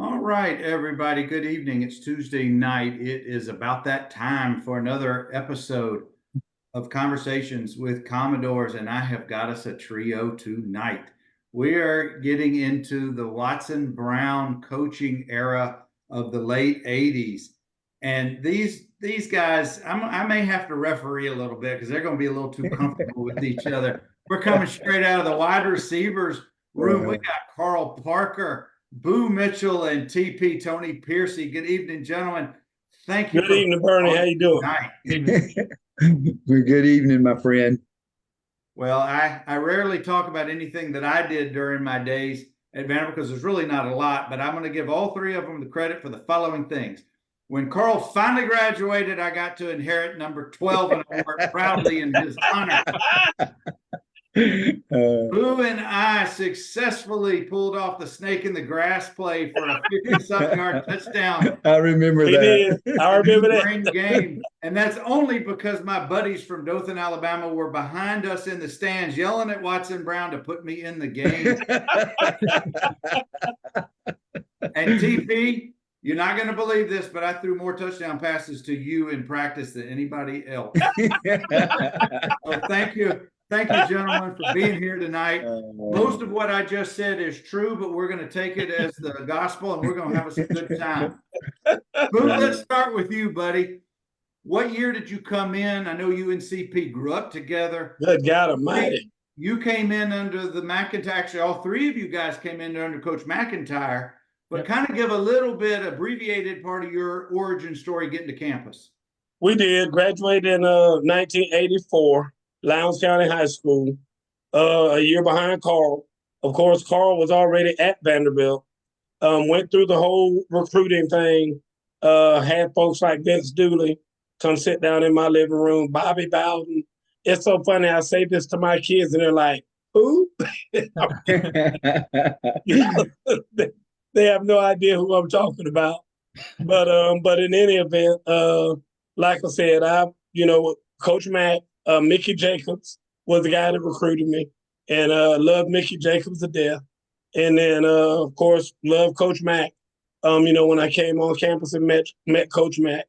All right, everybody. Good evening. It's Tuesday night. It is about that time for another episode of Conversations with Commodores, and I have got us a trio tonight. We are getting into the Watson Brown coaching era of the late 80s. And these guys, I may have to referee a little bit because they're going to be a little too comfortable with each other. We're coming straight out of the wide receivers room. We got Carl Parker, Boo Mitchell, and TP Tony Pearcey. Good evening, gentlemen. Thank you Good for evening, Bernie. How you doing? Good evening, my friend. Well, I rarely talk about anything that I did during my days at Vanderbilt because there's really not a lot, but I'm going to give all three of them the credit for the following things. When Carl finally graduated, I got to inherit number 12, and I wore it proudly in his honor. Boo and I successfully pulled off the snake in the grass play for a 50-something yard touchdown. I remember He that. did. I remember that. Spring game. And that's only because my buddies from Dothan, Alabama were behind us in the stands yelling at Watson Brown to put me in the game. And TP, you're not going to believe this, but I threw more touchdown passes to you in practice than anybody else. So thank you. Thank you, gentlemen, for being here tonight. Most of what I just said is true, but we're going to take it as the gospel, and we're going to have us a good time. Boo, let's start with you, buddy. What year did you come in? I know you and CP grew up together. Good God Almighty. You came in under the McIntyre. Actually, all three of you guys came in under Coach McIntyre, but kind of give a little bit abbreviated part of your origin story getting to campus. We did. Graduated in 1984, Lowndes County High School, a year behind Carl. Of course, Carl was already at Vanderbilt. Went through the whole recruiting thing. Had folks like Vince Dooley come sit down in my living room, Bobby Bowden. It's so funny. I say this to my kids, and they're like, "Who?" They have no idea who I'm talking about. But in any event, like I said, Coach Mack, Mickey Jacobs was the guy that recruited me, and loved Mickey Jacobs to death. And then, of course, loved Coach Mack. When I came on campus and met Coach Mack,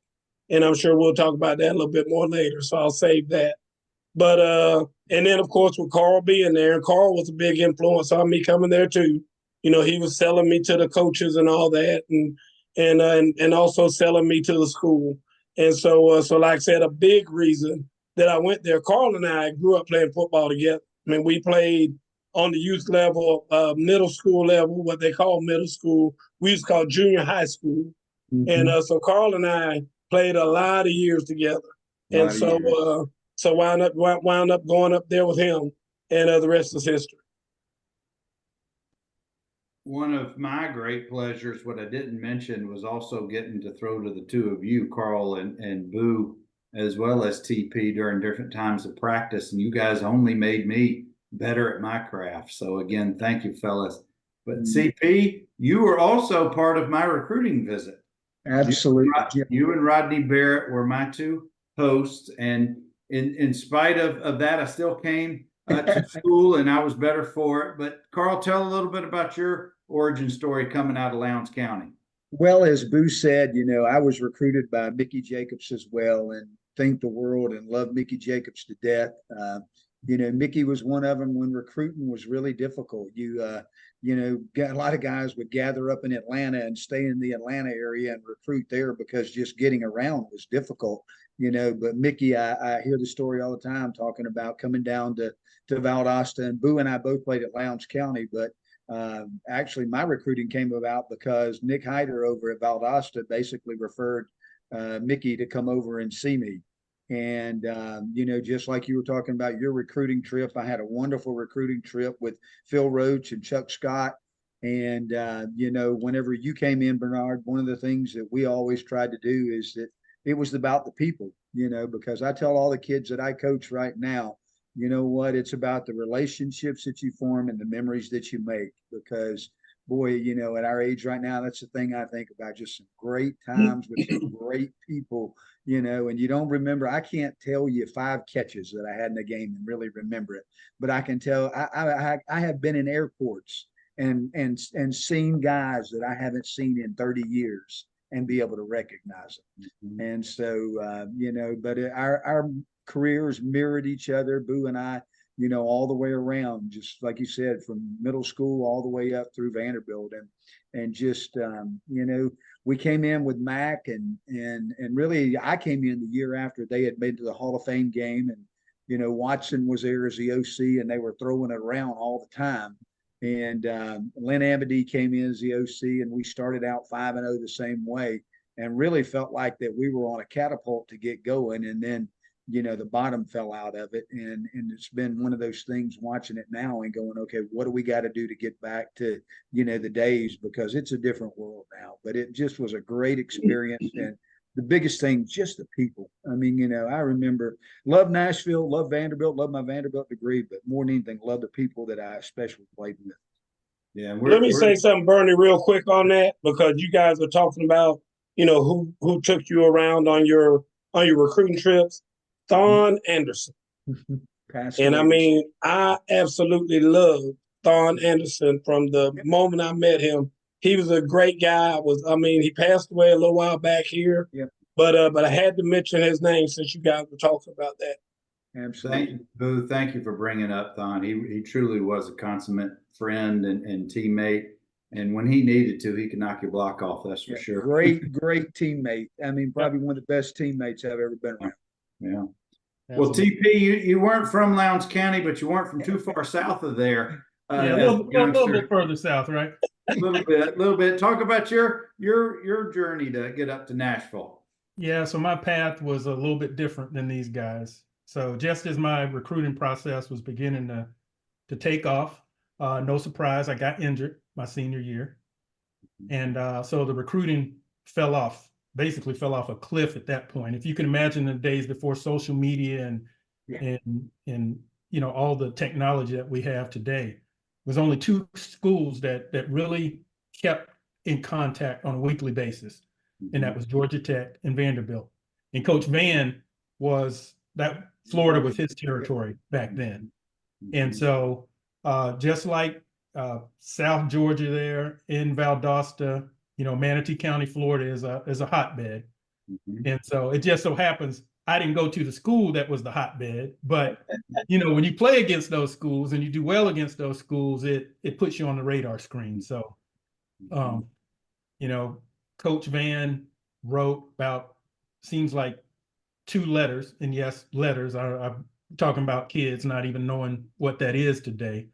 and I'm sure we'll talk about that a little bit more later, so I'll save that. But and then, of course, with Carl being there, and Carl was a big influence on me coming there too. He was selling me to the coaches and all that, and also selling me to the school. And so like I said, a big reason that I went there. Carl and I grew up playing football together. I mean, we played on the youth level, middle school level, what they call middle school. We used to call junior high school. Mm-hmm. And so Carl and I played a lot of years together. And so wound up going up there with him, and the rest is history. One of my great pleasures, what I didn't mention, was also getting to throw to the two of you, Carl and Boo, as well as TP during different times of practice. And you guys only made me better at my craft. So again, thank you, fellas. But CP, you were also part of my recruiting visit. Absolutely. You and Rodney Barrett were my two hosts. And in spite of that, I still came to school, and I was better for it. But Carl, tell a little bit about your origin story coming out of Lowndes County. Well, as Boo said, I was recruited by Mickey Jacobs as well, and thank the world and love Mickey Jacobs to death. Mickey was one of them when recruiting was really difficult. Got a lot of guys would gather up in Atlanta and stay in the Atlanta area and recruit there because just getting around was difficult. But Mickey, I hear the story all the time talking about coming down to Valdosta, and Boo and I both played at Lowndes County, but actually my recruiting came about because Nick Hyder over at Valdosta basically referred Mickey to come over and see me. And, just like you were talking about your recruiting trip, I had a wonderful recruiting trip with Phil Roach and Chuck Scott. And, whenever you came in, Bernard, one of the things that we always tried to do is that it was about the people, because I tell all the kids that I coach right now, you know what, it's about the relationships that you form and the memories that you make, because boy, at our age right now, that's the thing I think about, just some great times with some great people, and you don't remember. I can't tell you 5 catches that I had in a game and really remember it, but I can tell I have been in airports and seen guys that I haven't seen in 30 years and be able to recognize them. Mhm. And so, but our careers mirrored each other, Boo and I, all the way around, just like you said, from middle school all the way up through Vanderbilt. And just, we came in with Mac and really I came in the year after they had made to the Hall of Fame game. And, Watson was there as the OC and they were throwing it around all the time. And Lynn Amity came in as the OC, and we started out 5-0 the same way, and really felt like that we were on a catapult to get going. And then, the bottom fell out of it, and it's been one of those things watching it now and going, okay, what do we got to do to get back to the days, because it's a different world now. But it just was a great experience, and the biggest thing, just the people. I mean, I remember, love Nashville, love Vanderbilt, love my Vanderbilt degree, but more than anything, love the people that I especially played with. Yeah, Let me say something, Bernie, real quick on that, because you guys are talking about, who took you around on your recruiting trips. Thon Anderson. And I mean, I absolutely love Thon Anderson from the moment I met him. He was a great guy. He passed away a little while back here. Yep. But I had to mention his name since you guys were talking about that. Absolutely. Boo, thank you for bringing up Thon. He truly was a consummate friend and teammate. And when he needed to, he could knock your block off. That's for sure. Great teammate. I mean, probably one of the best teammates I've ever been around. Yeah. Well, TP, you weren't from Lowndes County, but you weren't from too far south of there. Yeah, a little bit further south, right? A little bit. Talk about your journey to get up to Nashville. Yeah, so my path was a little bit different than these guys. So just as my recruiting process was beginning to take off, no surprise, I got injured my senior year. And so the recruiting basically fell off a cliff at that point. If you can imagine the days before social media and all the technology that we have today, was only two schools that really kept in contact on a weekly basis. And that was Georgia Tech and Vanderbilt. And Coach Van Florida was his territory back then. And so just like South Georgia there in Valdosta, Manatee County, Florida is a hotbed. And so it just so happens I didn't go to the school that was the hotbed, but when you play against those schools and you do well against those schools, it puts you on the radar screen. So Coach Van wrote about, seems like 2 letters, and yes, letters. I'm talking about kids not even knowing what that is today.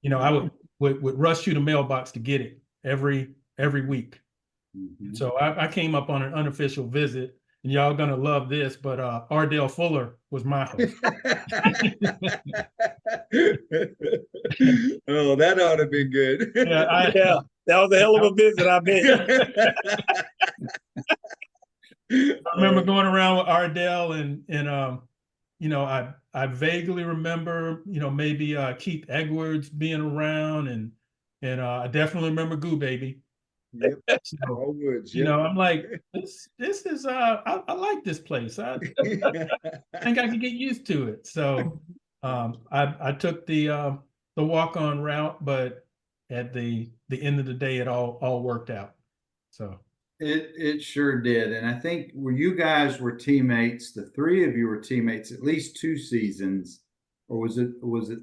Yeah. I would rush to the mailbox to get it every week. So I came up on an unofficial visit, and y'all gonna love this, but Ardell Fuller was my host. Oh, that ought to have been good. Yeah, that was a hell of a visit, I bet. I remember going around with Ardell and I vaguely remember, maybe Keith Edwards being around, and I definitely remember Goo Baby. Yep. So, Woods, I'm like, this is I like this place. I think I can get used to it. So I took the walk-on route, but at the end of the day, it all worked out. So it sure did. And I think you guys were teammates, the 3 of you were teammates at least 2 seasons, or was it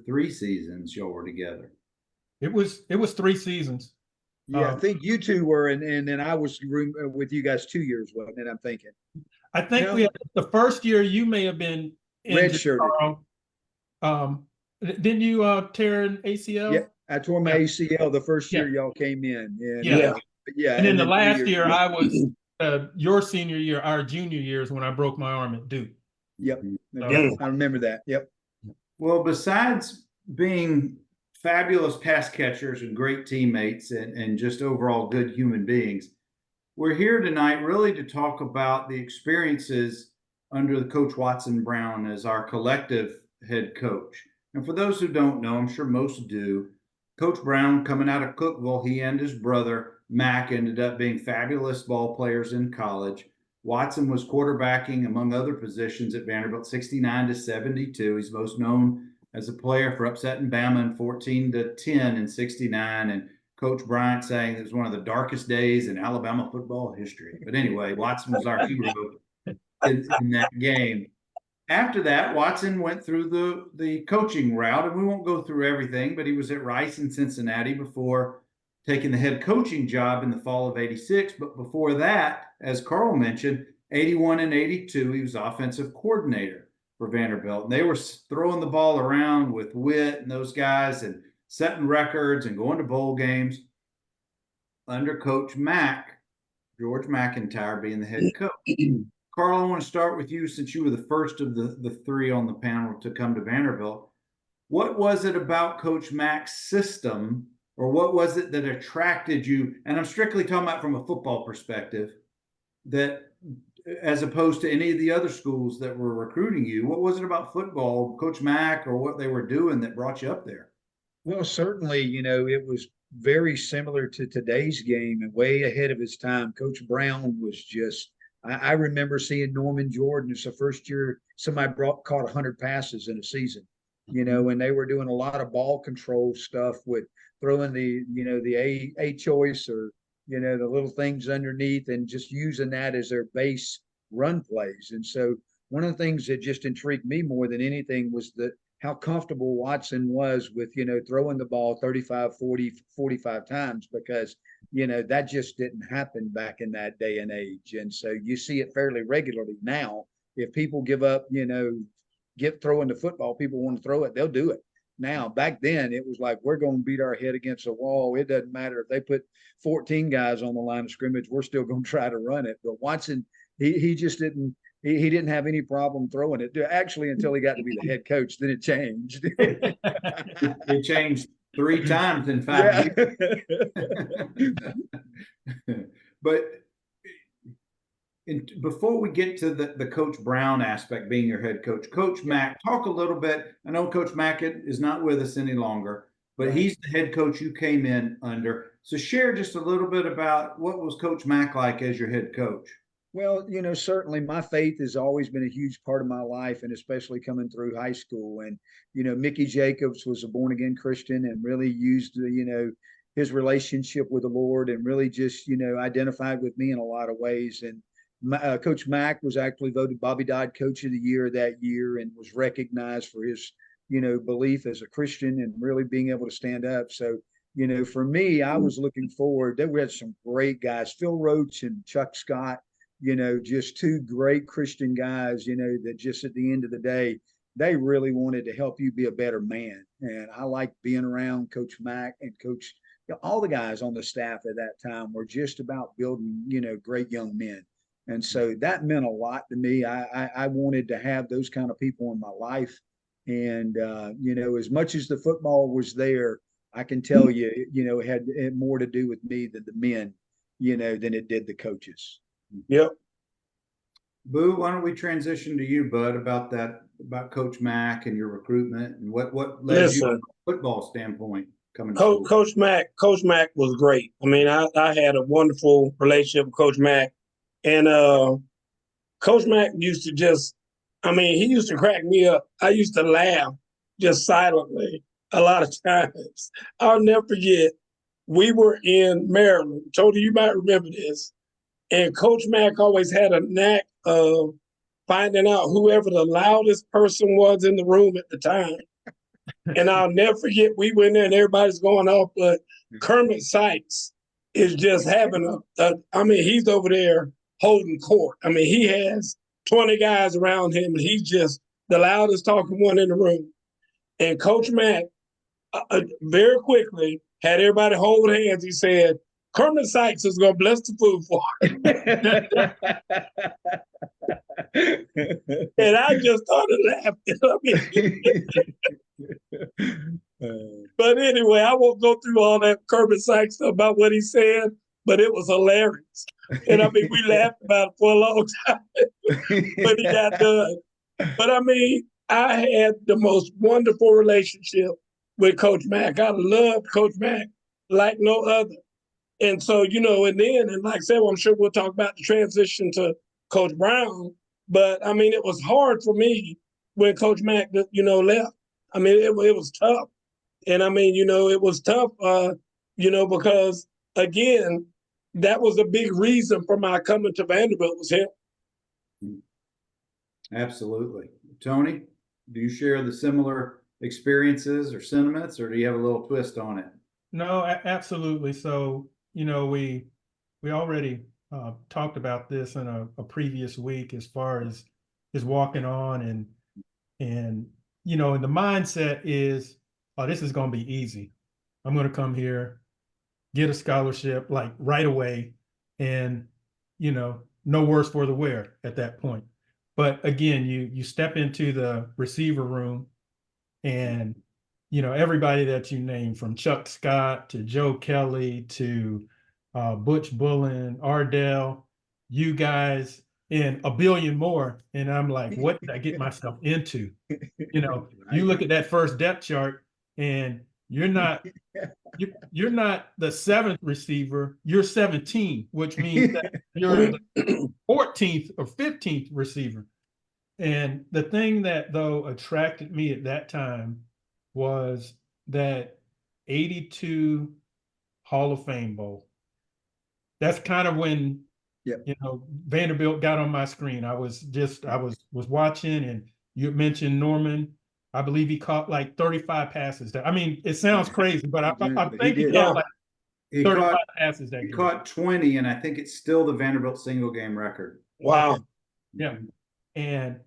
3 seasons y'all were together? It was 3 seasons. Yeah, I think you 2 were, and then I was with you guys 2 years, wasn't it? I'm thinking. I think we had, the first year you may have been redshirted. Didn't you tear an ACL? Yeah, I tore my ACL the first year y'all came in. Yeah. And then the last year I was your senior year, our junior years, when I broke my arm at Duke. Yep. I remember that. Yep. Well, besides being fabulous pass catchers and great teammates and just overall good human beings, we're here tonight really to talk about the experiences under the Coach Watson Brown as our collective head coach. And for those who don't know, I'm sure most do, Coach Brown, coming out of Cookeville, he and his brother Mac ended up being fabulous ball players in college. Watson was quarterbacking, among other positions, at Vanderbilt, 69 to 72. He's most known as a player for upsetting Bama 14-10 in '69, and Coach Bryant saying it was one of the darkest days in Alabama football history. But anyway, Watson was our hero in that game. After that, Watson went through the coaching route, and we won't go through everything, but he was at Rice in Cincinnati before taking the head coaching job in the fall of '86. But before that, as Carl mentioned, '81 and '82, he was offensive coordinator for Vanderbilt. And they were throwing the ball around with Witt and those guys and setting records and going to bowl games under Coach Mack, George McIntyre being the head coach. Carl, I want to start with you since you were the first of the three on the panel to come to Vanderbilt. What was it about Coach Mack's system, or what was it that attracted you? And I'm strictly talking about from a football perspective, that as opposed to any of the other schools that were recruiting you, what was it about football, Coach Mack, or what they were doing that brought you up there? Well, certainly, it was very similar to today's game and way ahead of his time. Coach Brown was just, I remember seeing Norman Jordan. It's the first year somebody caught 100 passes in a season, and they were doing a lot of ball control stuff with throwing the A choice or, the little things underneath and just using that as their base run plays. And so one of the things that just intrigued me more than anything was how comfortable Watson was with, throwing the ball 35, 40, 45 times, because, that just didn't happen back in that day and age. And so you see it fairly regularly now. If people give up, throwing the football, people want to throw it, they'll do it. Now, back then, it was like, we're going to beat our head against a wall. It doesn't matter if they put 14 guys on the line of scrimmage, we're still going to try to run it. But Watson, he just didn't. He didn't have any problem throwing it, actually, until he got to be the head coach. Then it changed. It changed 3 times in 5 years. But before we get to the Coach Brown aspect, being your head coach, Coach Mack, talk a little bit. I know Coach Mack is not with us any longer, but right. He's the head coach you came in under. So share just a little bit about what was Coach Mack like as your head coach? Well, certainly my faith has always been a huge part of my life, and especially coming through high school. And, Mickey Jacobs was a born-again Christian and really used, his relationship with the Lord and really just, identified with me in a lot of ways. And Coach Mack was actually voted Bobby Dodd Coach of the Year that year and was recognized for his, belief as a Christian and really being able to stand up. So, for me, I was looking forward. We had some great guys, Phil Roach and Chuck Scott. Just 2 great Christian guys, that just at the end of the day, they really wanted to help you be a better man. And I liked being around Coach Mack and Coach, all the guys on the staff at that time were just about building, great young men. And so that meant a lot to me. I wanted to have those kind of people in my life. And, as much as the football was there, I can tell you, it had more to do with me than the men, than it did the coaches. Yep. Boo, why don't we transition to you, Bud, about Coach Mack and your recruitment and what led you from a football standpoint coming to school? Coach Mack was great. I mean, I had a wonderful relationship with Coach Mack. And Coach Mack used to he used to crack me up. I used to laugh just silently a lot of times. I'll never forget, we were in Maryland. Tony, you might remember this. And Coach Mack always had a knack of finding out whoever the loudest person was in the room at the time. And I'll never forget, we went there and everybody's going off, but Kermit Sykes is just having he's over there holding court. I mean, he has 20 guys around him, and he's just the loudest talking one in the room. And Coach Mack very quickly had everybody hold hands. He said, Kermit Sykes is going to bless the food for him. And I just started laughing. But anyway, I won't go through all that Kermit Sykes stuff about what he said, but it was hilarious. And we laughed about it for a long time when he got done. But I had the most wonderful relationship with Coach Mack. I loved Coach Mack like no other. And so, and like I said, I'm sure we'll talk about the transition to Coach Brown. But it was hard for me when Coach Mack, left. I mean, it was tough. And I mean, it was tough, because again, that was a big reason for my coming to Vanderbilt was him. Absolutely. Tony, do you share the similar experiences or sentiments, or do you have a little twist on it? No, absolutely. So, we already talked about this in a previous week as far as walking on and and the mindset is, oh, this is going to be easy. I'm going to come here, get a scholarship like right away, and no worse for the wear at that point. But again, you step into the receiver room, and everybody that you name, from Chuck Scott to Joe Kelly to Butch Bullen, Ardell, you guys, and a billion more. And I'm like, what did I get myself into? You look at that first depth chart, and you're not the seventh receiver, you're 17, which means that you're the 14th or 15th receiver. And the thing that, though, attracted me at that time was that 82 Hall of Fame Bowl. That's kind of when, Yep. Vanderbilt got on my screen. I was watching, and you mentioned Norman. I believe he caught like 35 passes. I mean, it sounds crazy, but I think he caught like 35 passes that He game. caught 20, and I think it's still the Vanderbilt single game record. Wow. Yeah. And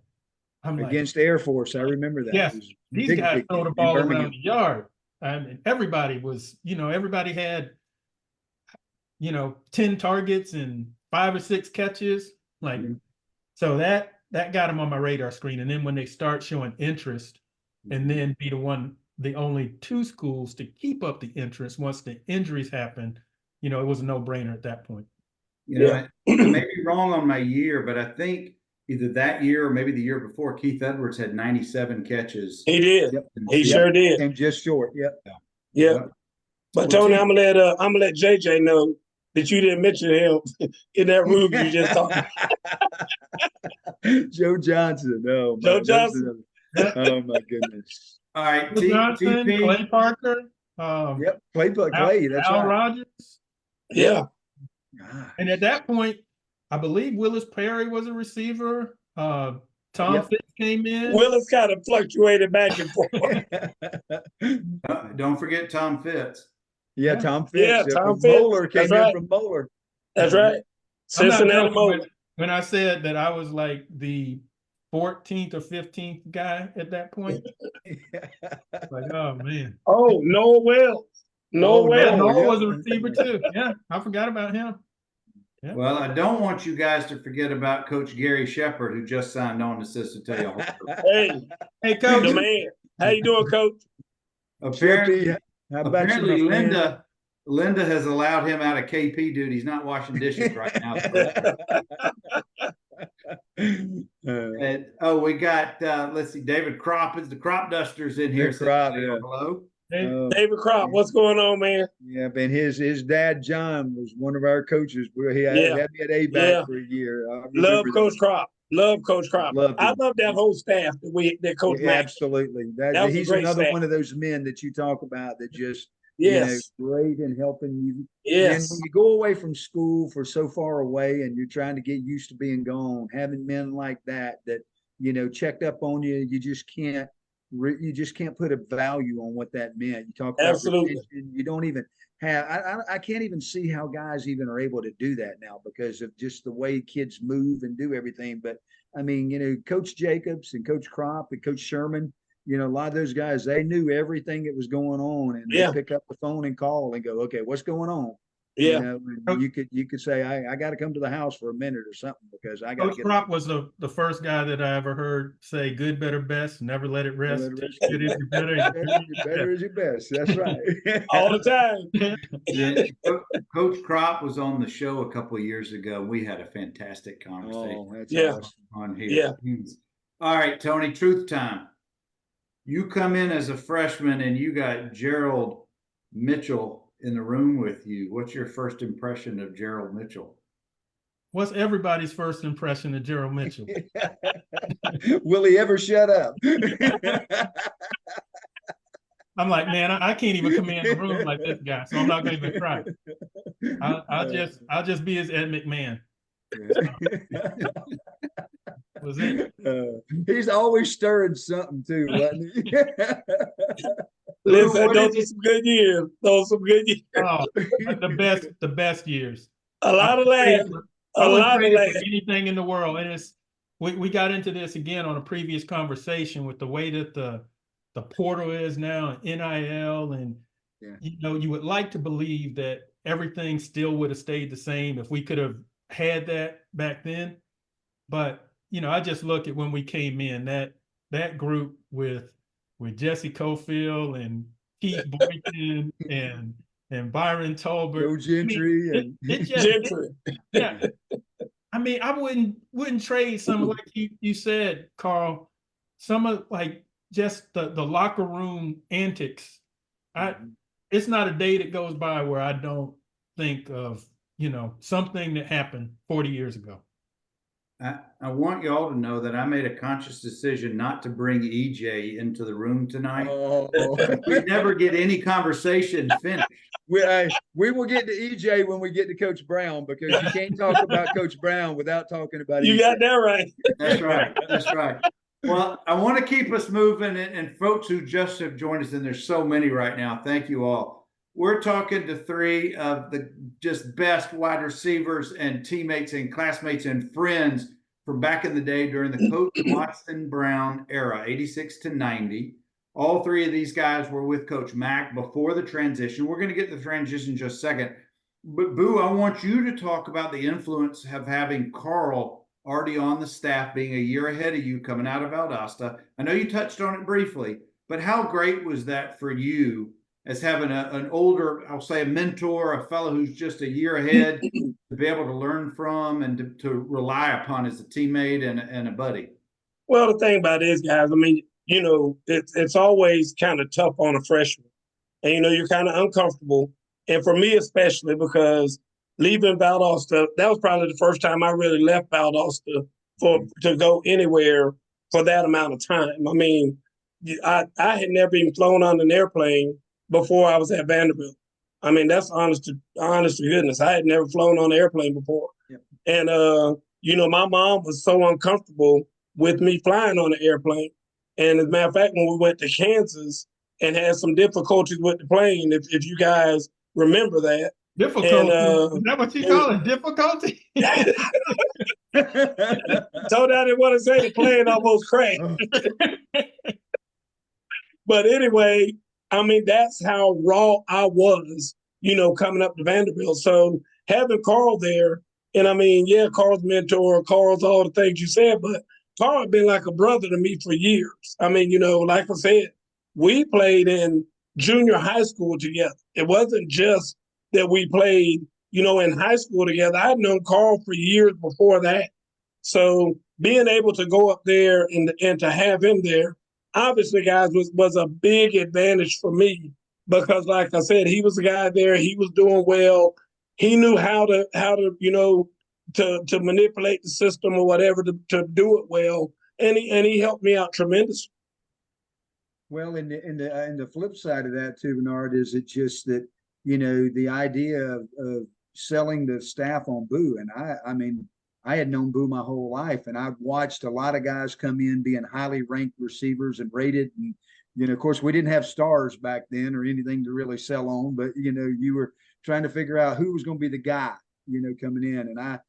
I'm like, Against Air Force, I remember that. yes, these guys throw the in ball Birmingham. around the yard. And everybody was, everybody had, 10 targets and 5 or 6 catches. Like, so that got them on my radar screen. And then when they start showing interest, and then be the only 2 schools to keep up the interest once the injuries happened, it was a no-brainer at that point. I may be wrong on my year, but I think either that year or maybe the year before, Keith Edwards had 97 catches. He did. Yep. He sure did. And just short. Yep. Yeah. But Tony, I'm gonna let JJ know that you didn't mention him in that room you just talked about. Joe Johnson. Oh, Joe man, Johnson. Oh my goodness. All right, Johnson, TP. Clay Parker. Yep. Clay. That's Al right. Rogers. Yeah. And at that point, I believe Willis Perry was a receiver. Tom Fitz came in. Willis kind of fluctuated back and forth. Don't forget Tom Fitz. Yeah, Tom Fitz. Yeah, Tom Fitz. Moeller came in from Moeller. That's right. Cincinnati Moeller. When I said that I was like the 14th or 15th guy at that point. Like, oh man. Oh, Noah Wells. Noah was a receiver too. Yeah, I forgot about him. Yeah. Well, I don't want you guys to forget about Coach Gary Shepard, who just signed on to Sissitail. Hey, Coach. The man. How you doing, Coach? Apparently, you, Linda has allowed him out of KP duty. He's not washing dishes right now. We got let's see, David Kropp is the crop dusters in here. Hello. David Kropp, what's going on, man? Yeah, man. His dad John was one of our coaches. He had me at A-back for a year. Love Coach Kropp. I love that whole staff that Coach Mack. Absolutely. He's another one of those men that you talk about that just great in helping you. Yes. And when you go away from school for so far away and you're trying to get used to being gone, having men like that checked up on you, you just can't put a value on what that meant. You talk about retention, you don't even have. I can't even see how guys even are able to do that now because of just the way kids move and do everything. But I mean, Coach Jacobs and Coach Kropp and Coach Sherman, a lot of those guys, they knew everything that was going on, and they pick up the phone and call and go, "Okay, what's going on?" Yeah, you could say, "I got to come to the house for a minute or something because I got." Coach Kropp was the first guy that I ever heard say, "Good, better, best. Never let it rest. Good is your better. Better is your best." That's right. All the time. Yeah. Coach Kropp was on the show a couple of years ago. We had a fantastic conversation. Oh, that's awesome. On here. Yeah. All right, Tony. Truth time. You come in as a freshman, and you got Gerald Mitchell in the room with you. What's your first impression of Gerald Mitchell? What's everybody's first impression of Gerald Mitchell? Will he ever shut up? I'm like, man, I can't even command the room like this guy, so I'm not going to even try. I'll just be his Ed McMahon. Was it? He's always stirring something too, wasn't he? Listen, What those did are some good years. Those are some good years. Oh, the best years. A lot of laughs. I A wouldn't lot of trade it for laughs. anything in the world. And we got into this again on a previous conversation with the way that the portal is now, and NIL, and Yeah. you would like to believe that everything still would have stayed the same if we could have had that back then. But I just look at when we came in, that group with Jesse Cofield and Keith Boynton and Byron Tolbert. Joe Gentry and It just Gentry. yeah. I mean, I wouldn't trade some, like you said, Carl, some of like just the locker room antics. It's not a day that goes by where I don't think of, something that happened 40 years ago. I want y'all to know that I made a conscious decision not to bring EJ into the room tonight. oh, We never get any conversation finished. we will get to EJ when we get to Coach Brown, because you can't talk about Coach Brown without talking about You EJ. got that right. That's right. That's right. Well, I want to keep us moving, and folks who just have joined us, and there's so many right now. Thank you all. We're talking to three of the just best wide receivers and teammates and classmates and friends from back in the day during the Coach Watson Brown era, 86 to 90. All three of these guys were with Coach Mack before the transition. We're going to get the transition in just a second. But Boo, I want you to talk about the influence of having Carl already on the staff, being a year ahead of you coming out of Valdosta. I know you touched on it briefly, but how great was that for you as having an older, I'll say a mentor, a fellow who's just a year ahead to be able to learn from and to rely upon as a teammate and a buddy? Well, the thing about it is, guys, I mean, it's always kind of tough on a freshman. And, you're kind of uncomfortable. And for me, especially, because leaving Valdosta, that was probably the first time I really left Valdosta to go anywhere for that amount of time. I mean, I had never even flown on an airplane before I was at Vanderbilt. I mean, that's honest to goodness. I had never flown on an airplane before. Yep. And, my mom was so uncomfortable with me flying on an airplane. And as a matter of fact, when we went to Kansas and had some difficulties with the plane, if you guys remember that. Difficulty? Is that what you call it? Difficulty? Told I didn't want to say the plane almost crashed. But anyway, I mean, that's how raw I was, coming up to Vanderbilt. So having Carl there, and I mean, yeah, Carl's mentor, Carl's all the things you said, but Carl had been like a brother to me for years. I mean, like I said, we played in junior high school together. It wasn't just that we played, in high school together. I'd known Carl for years before that. So being able to go up there and to have him there, obviously, guys, was a big advantage for me, because, like I said, he was the guy there. He was doing well. He knew how to to manipulate the system or whatever to do it well, and he helped me out tremendously. Well, and the flip side of that too, Bernard, is it just that the idea of selling the staff on Boo, and I mean, I had known Boo my whole life, and I've watched a lot of guys come in being highly ranked receivers and rated. And, of course, we didn't have stars back then or anything to really sell on, but, you were trying to figure out who was going to be the guy, coming in. And I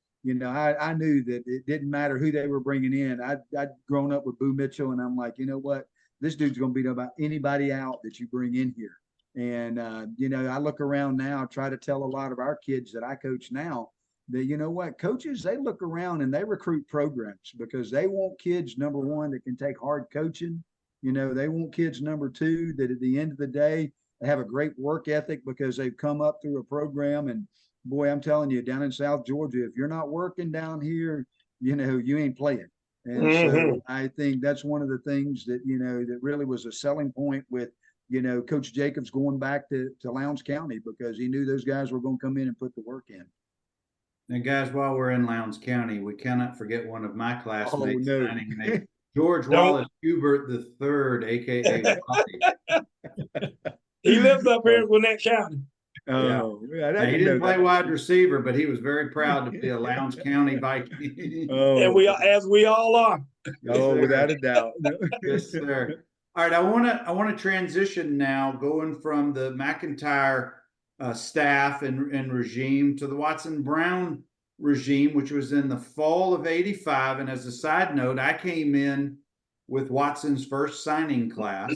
knew that it didn't matter who they were bringing in. I'd grown up with Boo Mitchell, and I'm like, you know what? This dude's going to beat about anybody out that you bring in here. And, I look around now, try to tell a lot of our kids that I coach now, that, coaches, they look around and they recruit programs because they want kids, number one, that can take hard coaching. They want kids, number two, that at the end of the day, they have a great work ethic because they've come up through a program. And boy, I'm telling you, down in South Georgia, if you're not working down here, you ain't playing. And so I think that's one of the things that, that really was a selling point with, Coach Jacobs going back to Lowndes County, because he knew those guys were going to come in and put the work in. And guys, while we're in Lowndes County, we cannot forget one of my classmates, no. George Wallace Hubert III, aka Wally. He lives up here in Gwinnett County. Oh, yeah, I Now, he didn't know didn't play that. wide receiver, but he was very proud to be a Lowndes County Viking. And Oh, as we all are. Yes, oh, sir. without a doubt. Yes, sir. All right, I want to transition now, going from the McIntyre staff and regime to the Watson Brown regime, which was in the fall of '85. And as a side note, I came in with Watson's first signing class.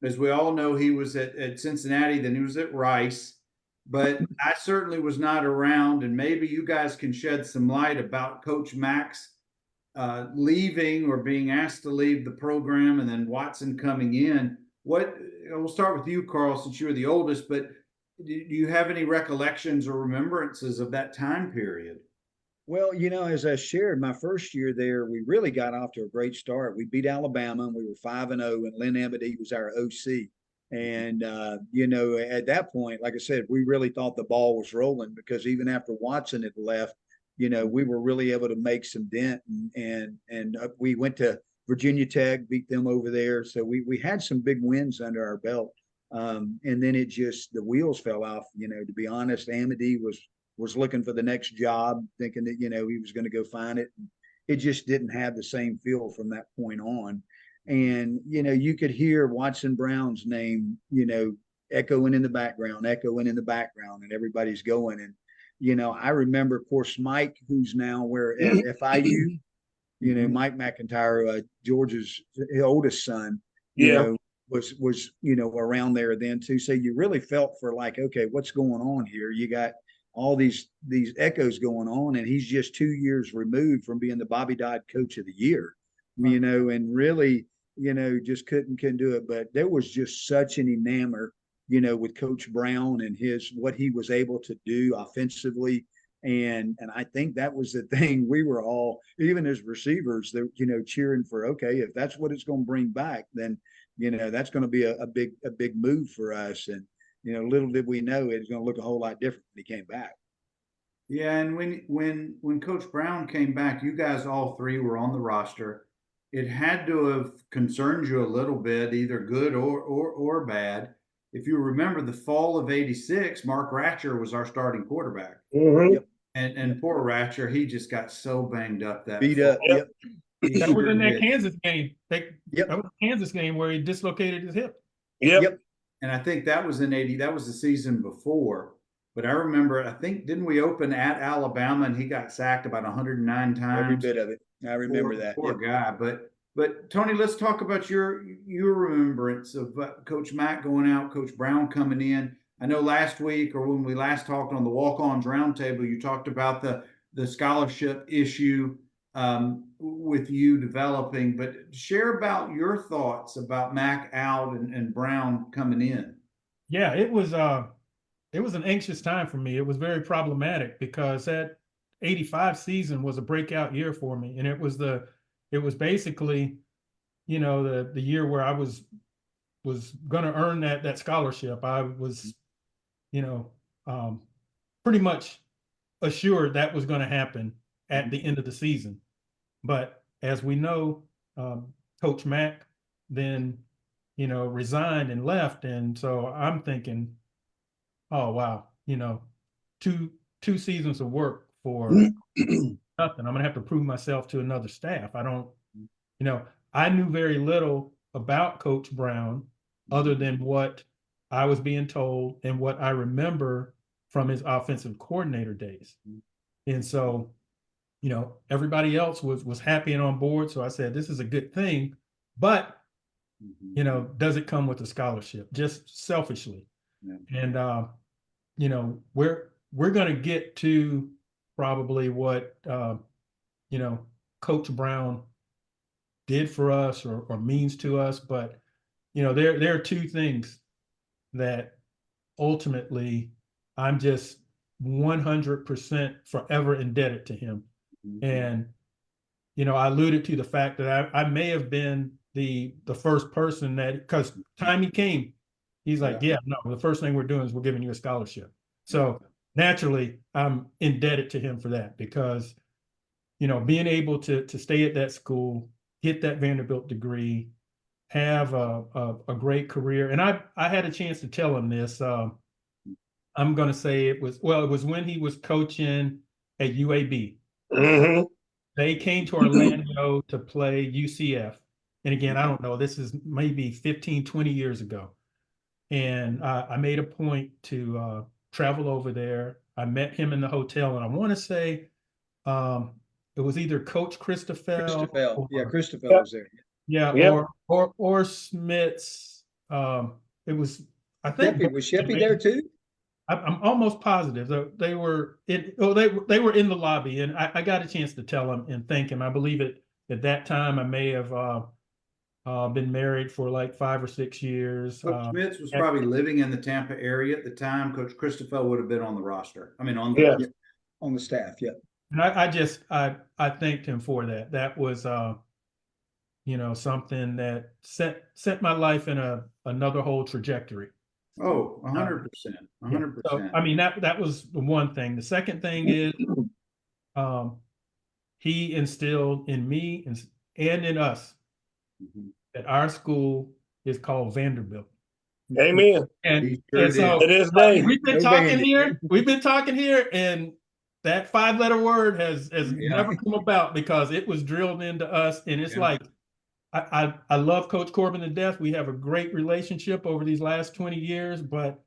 As we all know, he was at Cincinnati, then he was at Rice. But I certainly was not around, and maybe you guys can shed some light about Coach Mack's leaving or being asked to leave the program, and then Watson coming in. We'll start with you, Carl, since you're the oldest, but do you have any recollections or remembrances of that time period? Well, as I shared, my first year there, we really got off to a great start. We beat Alabama, and we were 5-0, and Lynn Amity was our OC. And at that point, like I said, we really thought the ball was rolling, because even after Watson had left, we were really able to make some dent, and we went to Virginia Tech, beat them over there. So we had some big wins under our belt. And then the wheels fell off. To be honest, Amity was looking for the next job, thinking that, he was going to go find it. And it just didn't have the same feel from that point on. And, you could hear Watson Brown's name, echoing in the background, and everybody's going. And, I remember, of course, Mike, who's now at FIU, Mike McIntyre, George's oldest son, was around there then too. So you really felt for like, okay, what's going on here? You got all these echoes going on, and he's just 2 years removed from being the Bobby Dodd Coach of the Year, and really, just couldn't do it. But there was just such an enamor, with Coach Brown and what he was able to do offensively. And I think that was the thing. We were all, even as receivers, that cheering for, okay, if that's what it's going to bring back, then that's going to be a big move for us. And little did we know it was going to look a whole lot different when he came back. Yeah, and when Coach Brown came back, you guys all three were on the roster. It had to have concerned you a little bit, either good or bad. If you remember the fall of '86, Mark Ratcher was our starting quarterback. Mm-hmm. Yep. And poor Ratcher, he just got so banged up that Beat fall. up. Yep. He That was sure in that did. Kansas game. That Yep. was the Kansas game where he dislocated his hip. Yep. And I think that was in '80. That was the season before. But I remember, didn't we open at Alabama and he got sacked about 109 times? Every bit of it. I remember that. Poor Yep. guy. But Tony, let's talk about your remembrance of Coach Mack going out, Coach Brown coming in. I know last week, or when we last talked on the Walk-Ons Roundtable, you talked about the scholarship issue with you developing. But share about your thoughts about Mack out and Brown coming in. Yeah, it was an anxious time for me. It was very problematic because that '85 season was a breakout year for me, and it was basically, the year where I was going to earn that scholarship. I was, pretty much assured that was going to happen at the end of the season. But as we know, Coach Mack then, resigned and left, and so I'm thinking, oh wow, two seasons of work for nothing. I'm gonna have to prove myself to another staff. I knew very little about Coach Brown other than what I was being told and what I remember from his offensive coordinator days. And so, everybody else was happy and on board. So I said, this is a good thing, but does it come with a scholarship? Just selfishly. Yeah. And we're going to get to probably what Coach Brown did for us or means to us, but there are two things that ultimately I'm just 100% forever indebted to him. And I alluded to the fact that I may have been the first person that, because time he came, he's like, yeah, no, the first thing we're doing is we're giving you a scholarship. So naturally, I'm indebted to him for that, because, being able to stay at that school, get that Vanderbilt degree, have a great career. And I had a chance to tell him this. I'm going to say it was when he was coaching at UAB. Mm-hmm. They came to Orlando to play UCF. And again, I don't know, this is maybe 15, 20 years ago. And I made a point to travel over there. I met him in the hotel, and I want to say it was either Coach Christopher, yeah, or Christopher Yep. was there. yeah, Yep. or Smith's. It was, I think, Sheppy, was Sheppy there too? I'm almost positive that they were in. Oh, they were in the lobby, and I got a chance to tell him and thank him. I believe it at that time. I may have been married for like 5 or 6 years. Coach Smith was probably living in the Tampa area at the time. Coach Christopher would have been on the roster. I mean, on the Yeah. On the staff, yeah. And I thanked him for that. That was something that set my life in another whole trajectory. Oh, 100%, Yeah. So 100%. I mean that was the one thing. The second thing is he instilled in me and in us Mhm. that our school is called Vanderbilt. Amen. He sure And so To this day. we've been No talking bandit. here. We've been talking here, and that 5-letter word has Yeah. never come about because it was drilled into us. And it's Yeah. like I love Coach Corbin to death. We have a great relationship over these last 20 years, but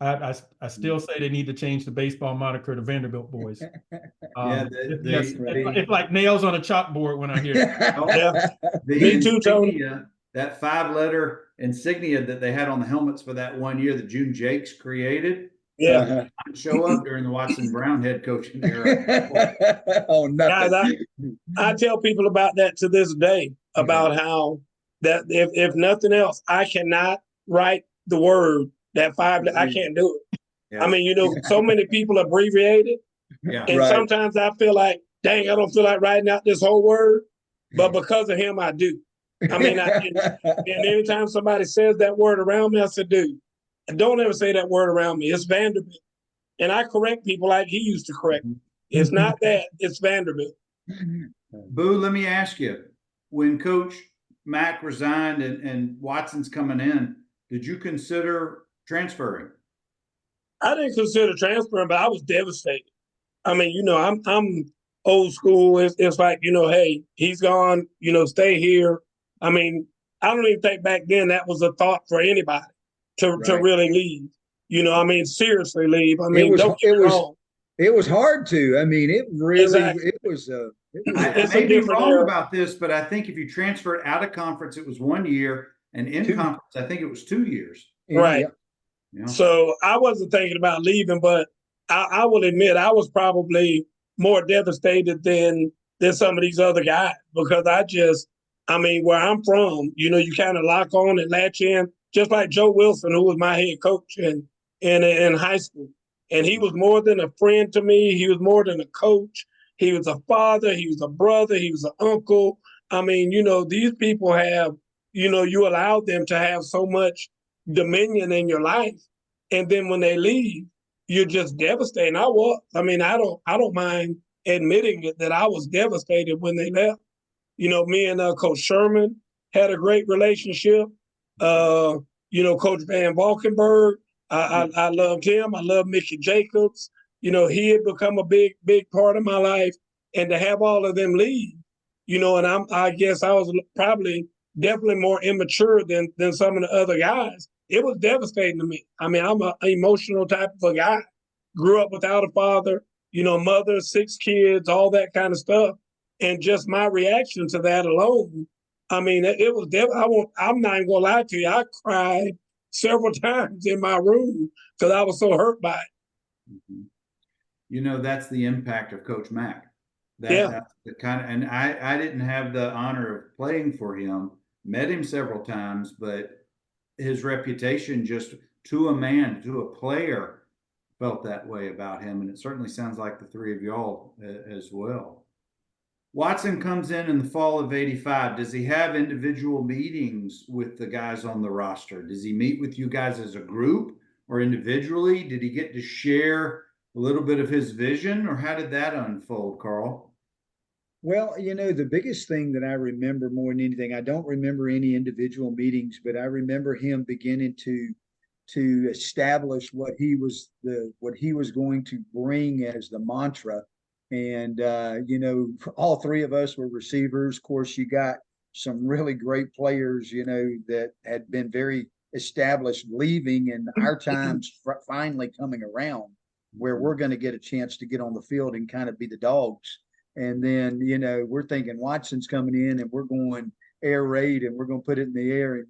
I still say they need to change the baseball moniker to Vanderbilt boys. Yeah, It's like nails on a chalkboard when I hear it. Yeah. the Me too, Tony. insignia, that 5-letter insignia that they had on the helmets for that one year that June Jakes created, Yeah. Uh-huh. didn't show up during the Watson Brown head coaching era. Oh, Guys, nothing. I tell people about that to this day, about how that if nothing else, I cannot write the word that five. I can't do it. Yeah. I mean, so many people abbreviate it, Yeah. and Right. sometimes I feel like, dang, I don't feel like writing out this whole word, but because of him, I do. I mean, and anytime somebody says that word around me, I say, dude, don't ever say that word around me. It's Vanderbilt. And I correct people like he used to correct me. It's not that, it's Vanderbilt. Boo, let me ask you, when Coach Mack resigned and Watson's coming in, did you consider transferring? I didn't consider transferring, but I was devastated. I mean, I'm old school. It's like, hey, he's gone, stay here. I mean, I don't even think back then that was a thought for anybody to Right. really leave. I mean, seriously leave. I mean, It was don't get me wrong. it was hard to. I mean, it really Exactly. it was I It's may a be different wrong era. about this, but I think if you transferred out of conference, it was 1 year, and in 2. conference, I think it was 2 years. Right. Yeah. So I wasn't thinking about leaving, but I will admit I was probably more devastated than some of these other guys because I mean, where I'm from, you kind of lock on and latch in, just like Joe Wilson, who was my head coach in high school. And he was more than a friend to me. He was more than a coach. He was a father. He was a brother. He was an uncle. I mean, these people have, you allow them to have so much dominion in your life. And then when they leave, you're just devastated. I was. I mean, I don't mind admitting it that I was devastated when they left. Me and Coach Sherman had a great relationship. Coach Van Valkenburg, I loved him. I love Mickey Jacobs. He had become a big part of my life. And to have all of them leave, and I guess I was probably definitely more immature than some of the other guys. It was devastating to me. I mean, I'm an emotional type of a guy. Grew up without a father, mother, 6 kids, all that kind of stuff. And just my reaction to that alone, I mean, it was I'm not even gonna lie to you. I cried several times in my room because I was so hurt by it. Mm-hmm. That's the impact of Coach Mack. That's the kind of, and I didn't have the honor of playing for him, met him several times, but his reputation just to a man, to a player, felt that way about him. And it certainly sounds like the three of y'all as well. Watson comes in the fall of '85. Does he have individual meetings with the guys on the roster? Does he meet with you guys as a group or individually? Did he get to share a little bit of his vision, or how did that unfold, Carl? Well, the biggest thing that I remember more than anything, I don't remember any individual meetings, but I remember him beginning to establish what he was going to bring as the mantra. And all three of us were receivers. Of course, you got some really great players, that had been very established leaving, and our times finally coming around where we're going to get a chance to get on the field and kind of be the dogs. And then, we're thinking Watson's coming in and we're going air raid and we're going to put it in the air,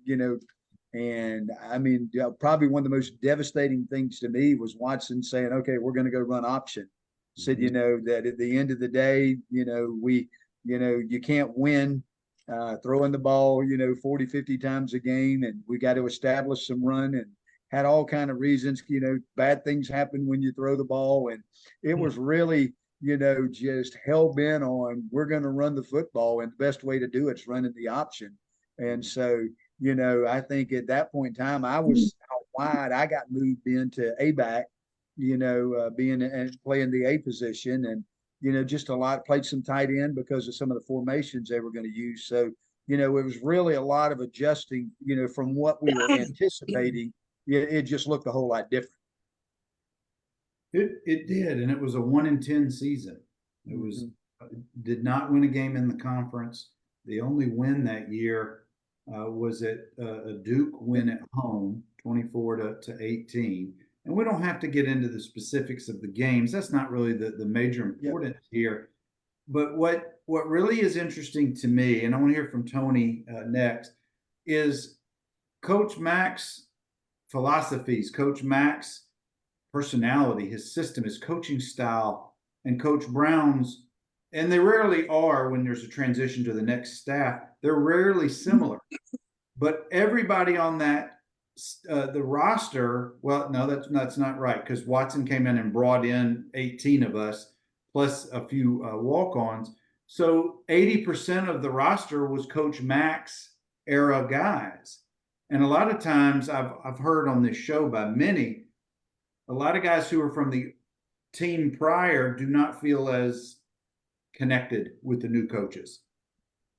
and I mean, probably one of the most devastating things to me was Watson saying, okay, we're going to go run option. Said, that at the end of the day, you can't win throwing the ball, 40, 50 times a game. And we got to establish some run, and had all kind of reasons, bad things happen when you throw the ball. And it was really, just hell bent on, we're going to run the football. And the best way to do it's running the option. And so, I think at that point in time, I was out wide. I got moved into A back, being and playing the A position, and just played some tight end because of some of the formations they were going to use. So, it was really a lot of adjusting, from what we were anticipating. It just looked a whole lot different. It did, and it was a 1-10 season. It was did not win a game in the conference. The only win that year was at a Duke win at home, 24-18. And we don't have to get into the specifics of the games. That's not really the major importance here. But what really is interesting to me, and I want to hear from Tony next, is Coach Mack's philosophies, Coach Mack's personality, his system, his coaching style, and Coach Brown's. And they rarely are when there's a transition to the next staff. They're rarely similar. But everybody on that, the roster, well, no, that's not right, because Watson came in and brought in 18 of us, plus a few walk-ons. So 80% of the roster was Coach Mack's era guys. And a lot of times I've heard on this show by many, a lot of guys who are from the team prior do not feel as connected with the new coaches.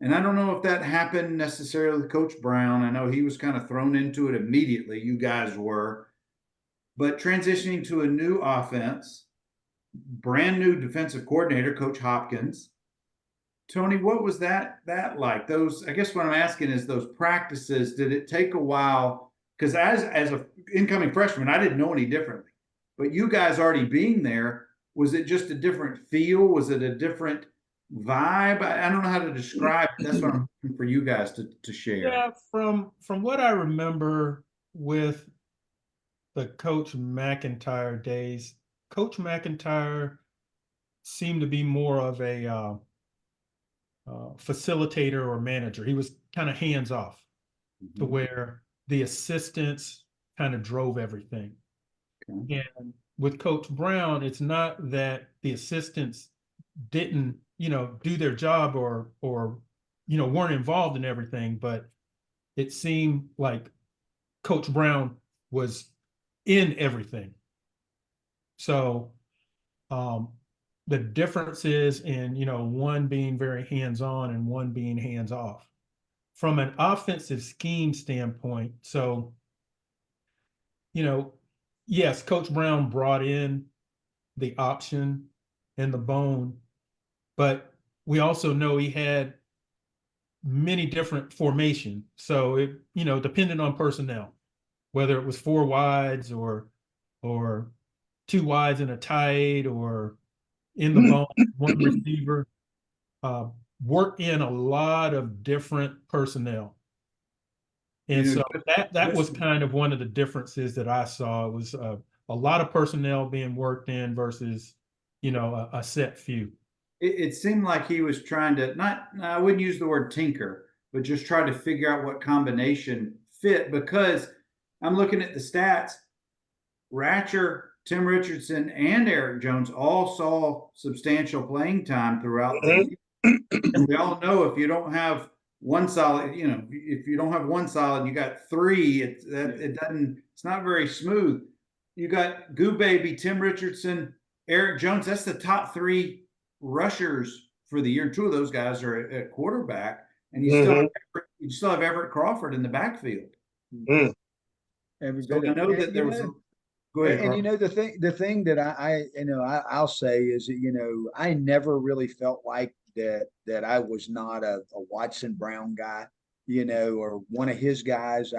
And I don't know if that happened necessarily with Coach Brown. I know he was kind of thrown into it immediately. You guys were. But transitioning to a new offense, brand new defensive coordinator, Coach Hopkins. Tony, what was that like? Those, I guess what I'm asking is those practices, did it take a while? Because as an incoming freshman, I didn't know any differently. But you guys already being there, was it just a different feel? Was it a different vibe? I don't know how to describe it. That's what I'm looking for you guys to share. Yeah, from what I remember with the Coach McIntyre days, Coach McIntyre seemed to be more of a facilitator or manager. He was kind of hands off, to where the assistants kind of drove everything. Okay. And with Coach Brown, it's not that the assistants didn't, do their job or weren't involved in everything, but it seemed like Coach Brown was in everything. So the difference is in, one being very hands-on and one being hands-off. From an offensive scheme standpoint, so, yes, Coach Brown brought in the option and the bone, but we also know he had many different formations. So it, depended on personnel, whether it was 4 wides or 2 wides and a tight, or in the bone, 1 receiver, worked in a lot of different personnel. And so that was kind of one of the differences that I saw. It was a lot of personnel being worked in versus, a set few. It seemed like he was trying to I wouldn't use the word tinker, but just try to figure out what combination fit, because I'm looking at the stats. Ratcher, Tim Richardson, and Eric Jones all saw substantial playing time throughout the year. And we all know if you don't have one solid, if you don't have one solid, you got 3. It's not very smooth. You got Goo Baby, Tim Richardson, Eric Jones. That's the top 3 rushers for the year. Two of those guys are at quarterback, and you still have Everett Crawford in the backfield. Every So bit I of it. know that there was. Go ahead, And you know, the thing that I'll say is that, you know, I never really felt like that I was not a Watson Brown guy, you know, or one of his guys.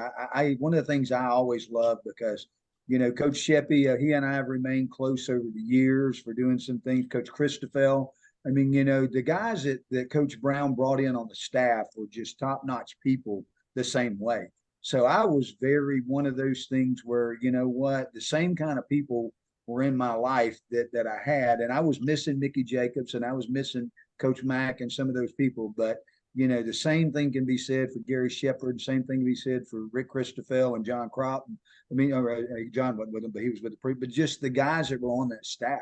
One of the things I always loved, because, you know, Coach Sheppy, he and I have remained close over the years for doing some things. Coach Christophel. I mean, you know, the guys that Coach Brown brought in on the staff were just top-notch people the same way. So I was very one of those things where, you know what, the same kind of people were in my life that I had, and I was missing Mickey Jacobs, and I was missing Coach Mack and some of those people. But, you know, the same thing can be said for Gary Shepard, same thing can be said for Rick Christophel and John Crop. I mean, John wasn't with him, but he was with but just the guys that were on that staff.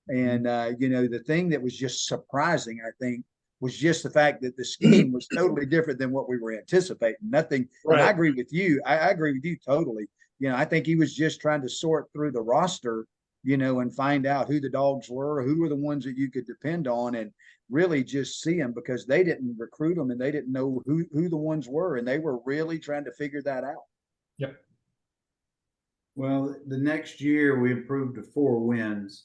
And, you know, the thing that was just surprising, I think, was just the fact that the scheme was totally different than what we were anticipating. Nothing. Right. And I agree with you. I agree with you totally. You know, I think he was just trying to sort through the roster, you know, and find out who the dogs were, who were the ones that you could depend on, and really just see them, because they didn't recruit them and they didn't know who the ones were. And they were really trying to figure that out. Yep. Well, the next year we improved to 4 wins.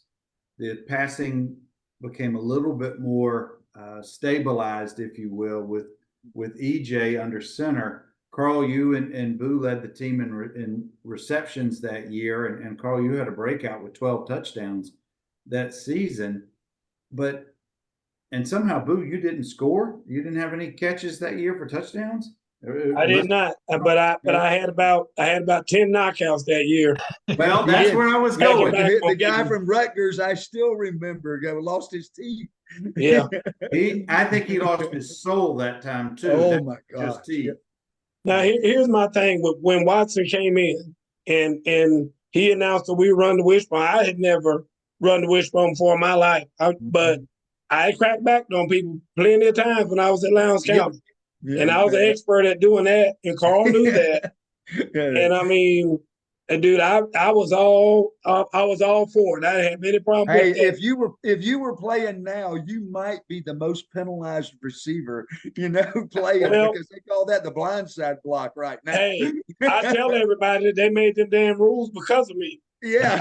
The passing became a little bit more stabilized, if you will, with EJ under center. Carl, you and Boo led the team in receptions that year, and Carl, you had a breakout with 12 touchdowns that season. And somehow, Boo, you didn't score. You didn't have any catches that year for touchdowns. I did not, but I had about 10 knockouts that year. Well, that's where I was going. The guy from Rutgers, I still remember, lost his teeth. Yeah. I think he lost his soul that time too. Oh my God. Just teeth. Now here's my thing with when Watson came in and he announced that we run the wishbone. I had never run the wishbone before in my life, but I cracked back on people plenty of times when I was at Lowndes County. Yeah, and I was an expert at doing that, and Carl knew that. And I mean, dude, I was all for it. I didn't have any problem with that. If you were playing now, you might be the most penalized receiver, you know, playing, because they call that the blindside block right now. Hey, I tell everybody that they made them damn rules because of me. Yeah.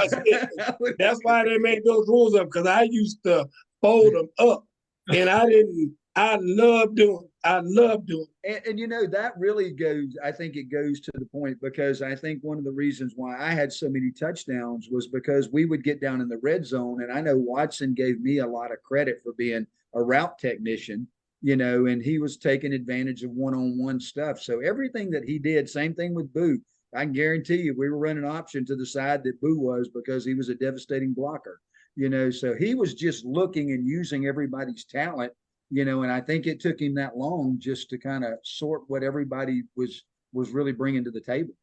That's why they made those rules up, because I used to fold them up, and I love doing it. And you know, that really goes, I think it goes to the point, because I think one of the reasons why I had so many touchdowns was because we would get down in the red zone. And I know Watson gave me a lot of credit for being a route technician, you know, and he was taking advantage of one-on-one stuff. So everything that he did, same thing with Boo. I can guarantee you we were running option to the side that Boo was, because he was a devastating blocker, you know. So he was just looking and using everybody's talent, you know, and I think it took him that long just to kind of sort what everybody was really bringing to the table.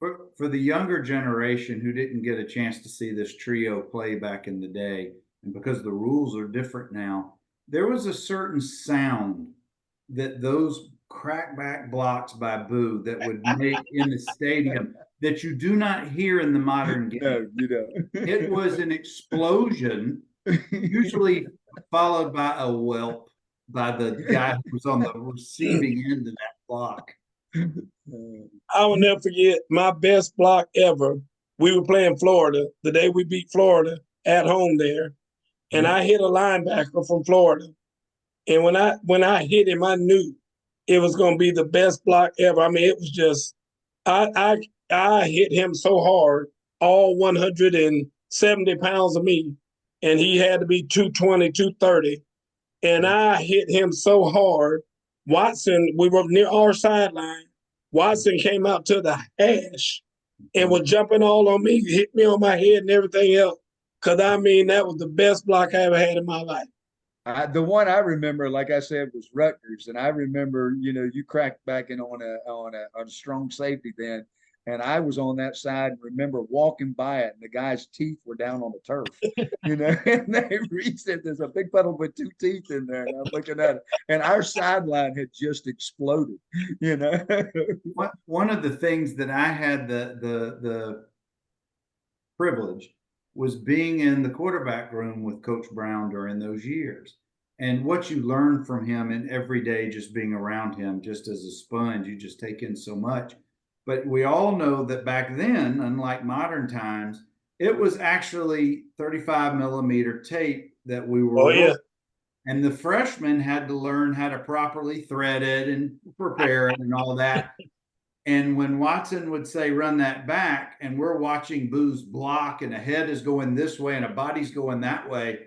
For the younger generation who didn't get a chance to see this trio play back in the day, and because the rules are different now, there was a certain sound that those crackback blocks by Boo that would make in the stadium that you do not hear in the modern game. No, you don't. It was an explosion, usually followed by a whelp by the guy who was on the receiving end of that block. I will never forget my best block ever. We were playing Florida the day we beat Florida at home there, and I hit a linebacker from Florida. And when I hit him, I knew it was going to be the best block ever. I mean, it was just I hit him so hard, all 170 pounds of me, and he had to be 220, 230. And I hit him so hard. Watson, we were near our sideline. Watson came out to the hash and was jumping all on me, hit me on my head and everything else. Because, I mean, that was the best block I ever had in my life. The one I remember, like I said, was Rutgers. And I remember, you know, you cracked back in on a strong safety then. And I was on that side and remember walking by it, and the guy's teeth were down on the turf, you know, and they reached it. There's a big puddle with 2 teeth in there. And I'm looking at it, and our sideline had just exploded, you know. One of the things that I had the privilege was being in the quarterback room with Coach Brown during those years. and what you learn from him and every day just being around him, just as a sponge, you just take in so much. But we all know that back then, unlike modern times, it was actually 35 millimeter tape that we were Oh yeah. and the freshmen had to learn how to properly thread it and prepare it and all that. And when Watson would say, run that back, and we're watching Boo's block, and a head is going this way and a body's going that way,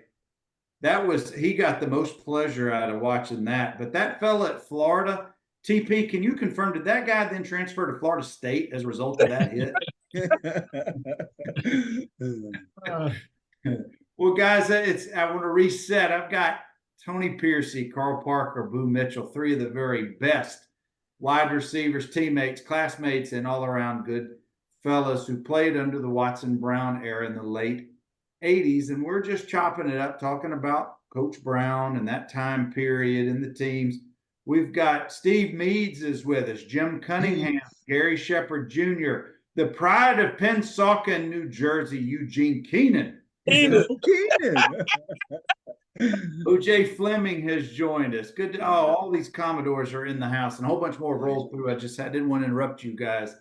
he got the most pleasure out of watching that. But that fella at Florida, TP, can you confirm, did that guy then transfer to Florida State as a result of that hit? Well, guys, I want to reset. I've got Tony Pearcey, Carl Parker, Boo Mitchell, three of the very best wide receivers, teammates, classmates, and all around good fellas who played under the Watson Brown era in the late 80s. And we're just chopping it up, talking about Coach Brown and that time period and the teams. We've got Steve Meads is with us, Jim Cunningham, Gary Shepard Jr., the pride of Pennsauken, New Jersey, Eugene Keenan. OJ Fleming has joined us. Good. All these Commodores are in the house, and a whole bunch more rolled through. I didn't want to interrupt you guys,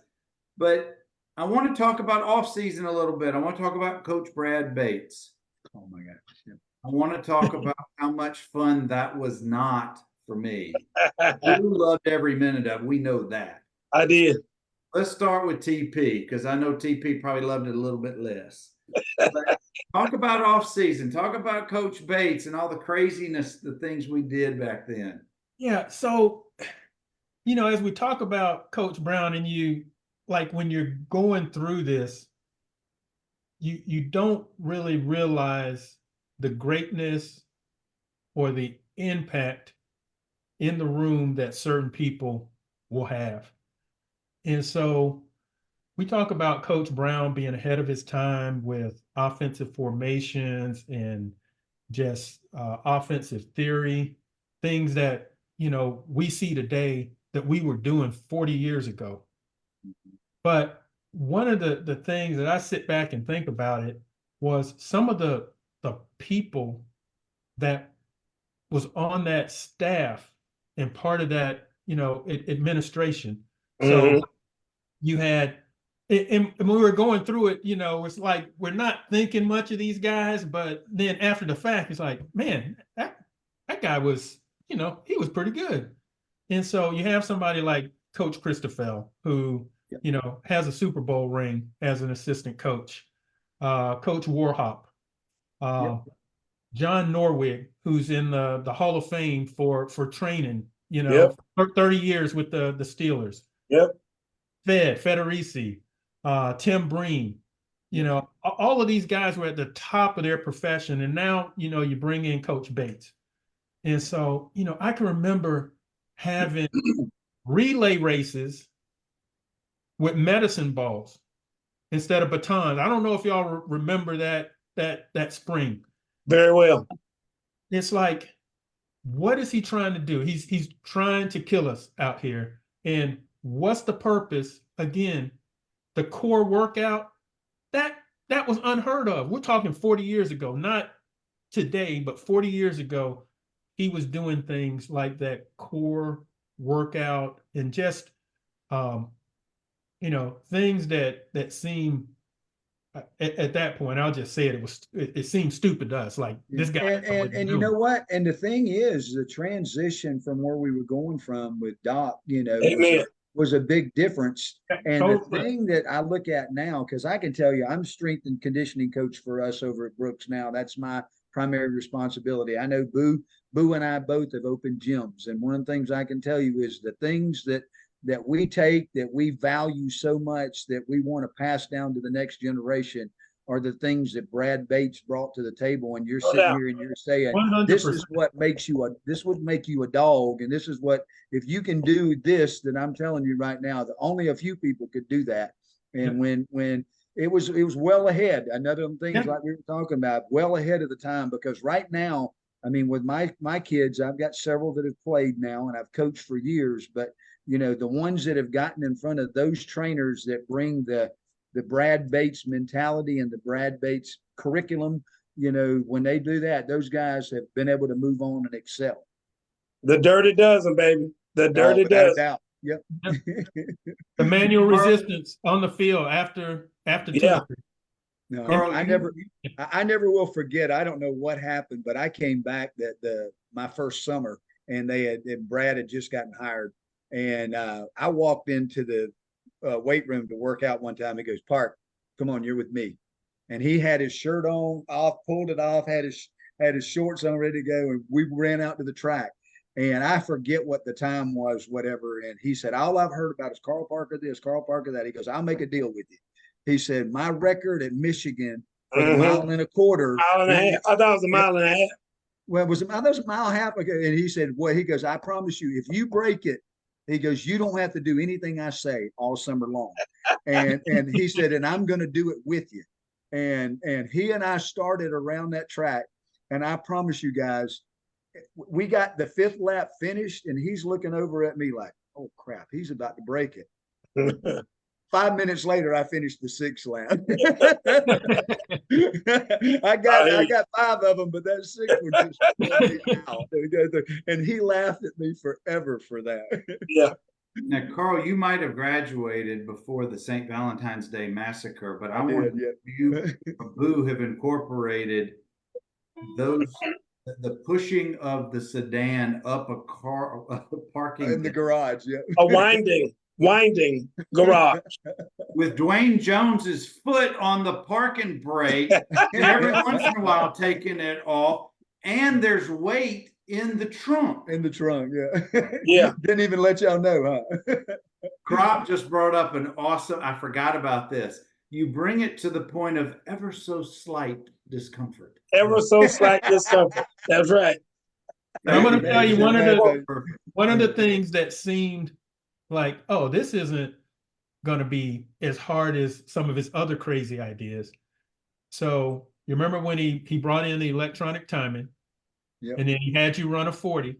but I want to talk about offseason a little bit. I want to talk about Coach Brad Bates. Oh my gosh. Yeah. I want to talk about how much fun that was not for me. You loved every minute of it. We know that. I did. Let's start with TP, because I know TP probably loved it a little bit less. But talk about offseason. Talk about Coach Bates and all the craziness, the things we did back then. Yeah. So, as we talk about Coach Brown, and when you're going through this, you don't really realize the greatness or the impact in the room that certain people will have. And so we talk about Coach Brown being ahead of his time with offensive formations and just offensive theory, things that, we see today that we were doing 40 years ago. But one of the things that I sit back and think about it was some of the people that was on that staff and part of that, administration. So you had, and when we were going through it, it's like we're not thinking much of these guys, but then after the fact, it's like, man, that guy was, he was pretty good. And so you have somebody like Coach Christophel, who, has a Super Bowl ring as an assistant coach. Coach Warhop, John Norwig, who's in the Hall of Fame for training, for 30 years with the Steelers. Yep. Federici, Tim Breen, all of these guys were at the top of their profession. And now, you bring in Coach Bates. And so, I can remember having relay races with medicine balls instead of batons. I don't know if y'all remember that spring. Very well. It's like, what is he trying to do? He's trying to kill us out here. And what's the purpose? Again, the core workout, that was unheard of. We're talking 40 years ago, not today, but 40 years ago, he was doing things like that core workout and just, things that seem at that point, I'll just say it seemed stupid to us. Like this guy. And you know what? And the thing is, the transition from where we were going from with Doc, was a big difference. And the thing that I look at now, because I can tell you, I'm strength and conditioning coach for us over at Brooks now. That's my primary responsibility. I know Boo and I both have opened gyms. And one of the things I can tell you is the things that we take, that we value so much, that we want to pass down to the next generation, are the things that Brad Bates brought to the table. And you're sitting here and you're saying, 100%. This is what this would make you a dog. And this is what, if you can do this, then I'm telling you right now that only a few people could do that. And when it was well ahead, another things like we were talking about, well ahead of the time, because right now, I mean, with my kids, I've got several that have played now and I've coached for years, but the ones that have gotten in front of those trainers that bring the Brad Bates mentality and the Brad Bates curriculum, you know, when they do that, those guys have been able to move on and excel. The Dirty Dozen, baby. The Dirty Without a Dozen. doubt. Yep. The manual Carl- resistance on the field after two Yeah. or three. No, Carl, I never will forget. I don't know what happened, but I came back my first summer, and Brad had just gotten hired, and I walked into the weight room to work out one time. He goes, "Park, come on, you're with me," and he had his shirt on, pulled it off, had his shorts on, ready to go, and we ran out to the track. And I forget what the time was, whatever. And he said, "All I've heard about is Carl Parker this, Carl Parker that." He goes, "I'll make a deal with you." He said, "My record at Michigan for the mile and a quarter." Mile and a half. I thought it was a mile and a half. Well, that was a mile and a half ago. And he said, "Well," he goes, "I promise you, if you break it," he goes, "you don't have to do anything I say all summer long." And he said, "And I'm going to do it with you." And he and I started around that track. And I promise you guys, we got the 5th lap finished, and he's looking over at me like, "Oh crap, he's about to break it." 5 minutes later, I finished the 6th lap. I got 5 of them, but that 6th one just blew me out. And he laughed at me forever for that. Yeah. Now, Carl, you might have graduated before the St. Valentine's Day massacre, but I want you, Boo, have incorporated the pushing of the sedan up a parking in the garage. Yeah, a winding garage with Dwayne Jones's foot on the parking brake, and every once in a while taking it off, and there's weight in the trunk. In the trunk, yeah. Yeah. Didn't even let y'all know, huh? Crop just brought up an awesome, I forgot about this. You bring it to the point of ever so slight discomfort. Ever so slight discomfort. That's right. I'm going to tell you one of the things that seemed like, oh, this isn't going to be as hard as some of his other crazy ideas. So you remember when he brought in the electronic timing, and then he had you run a 40,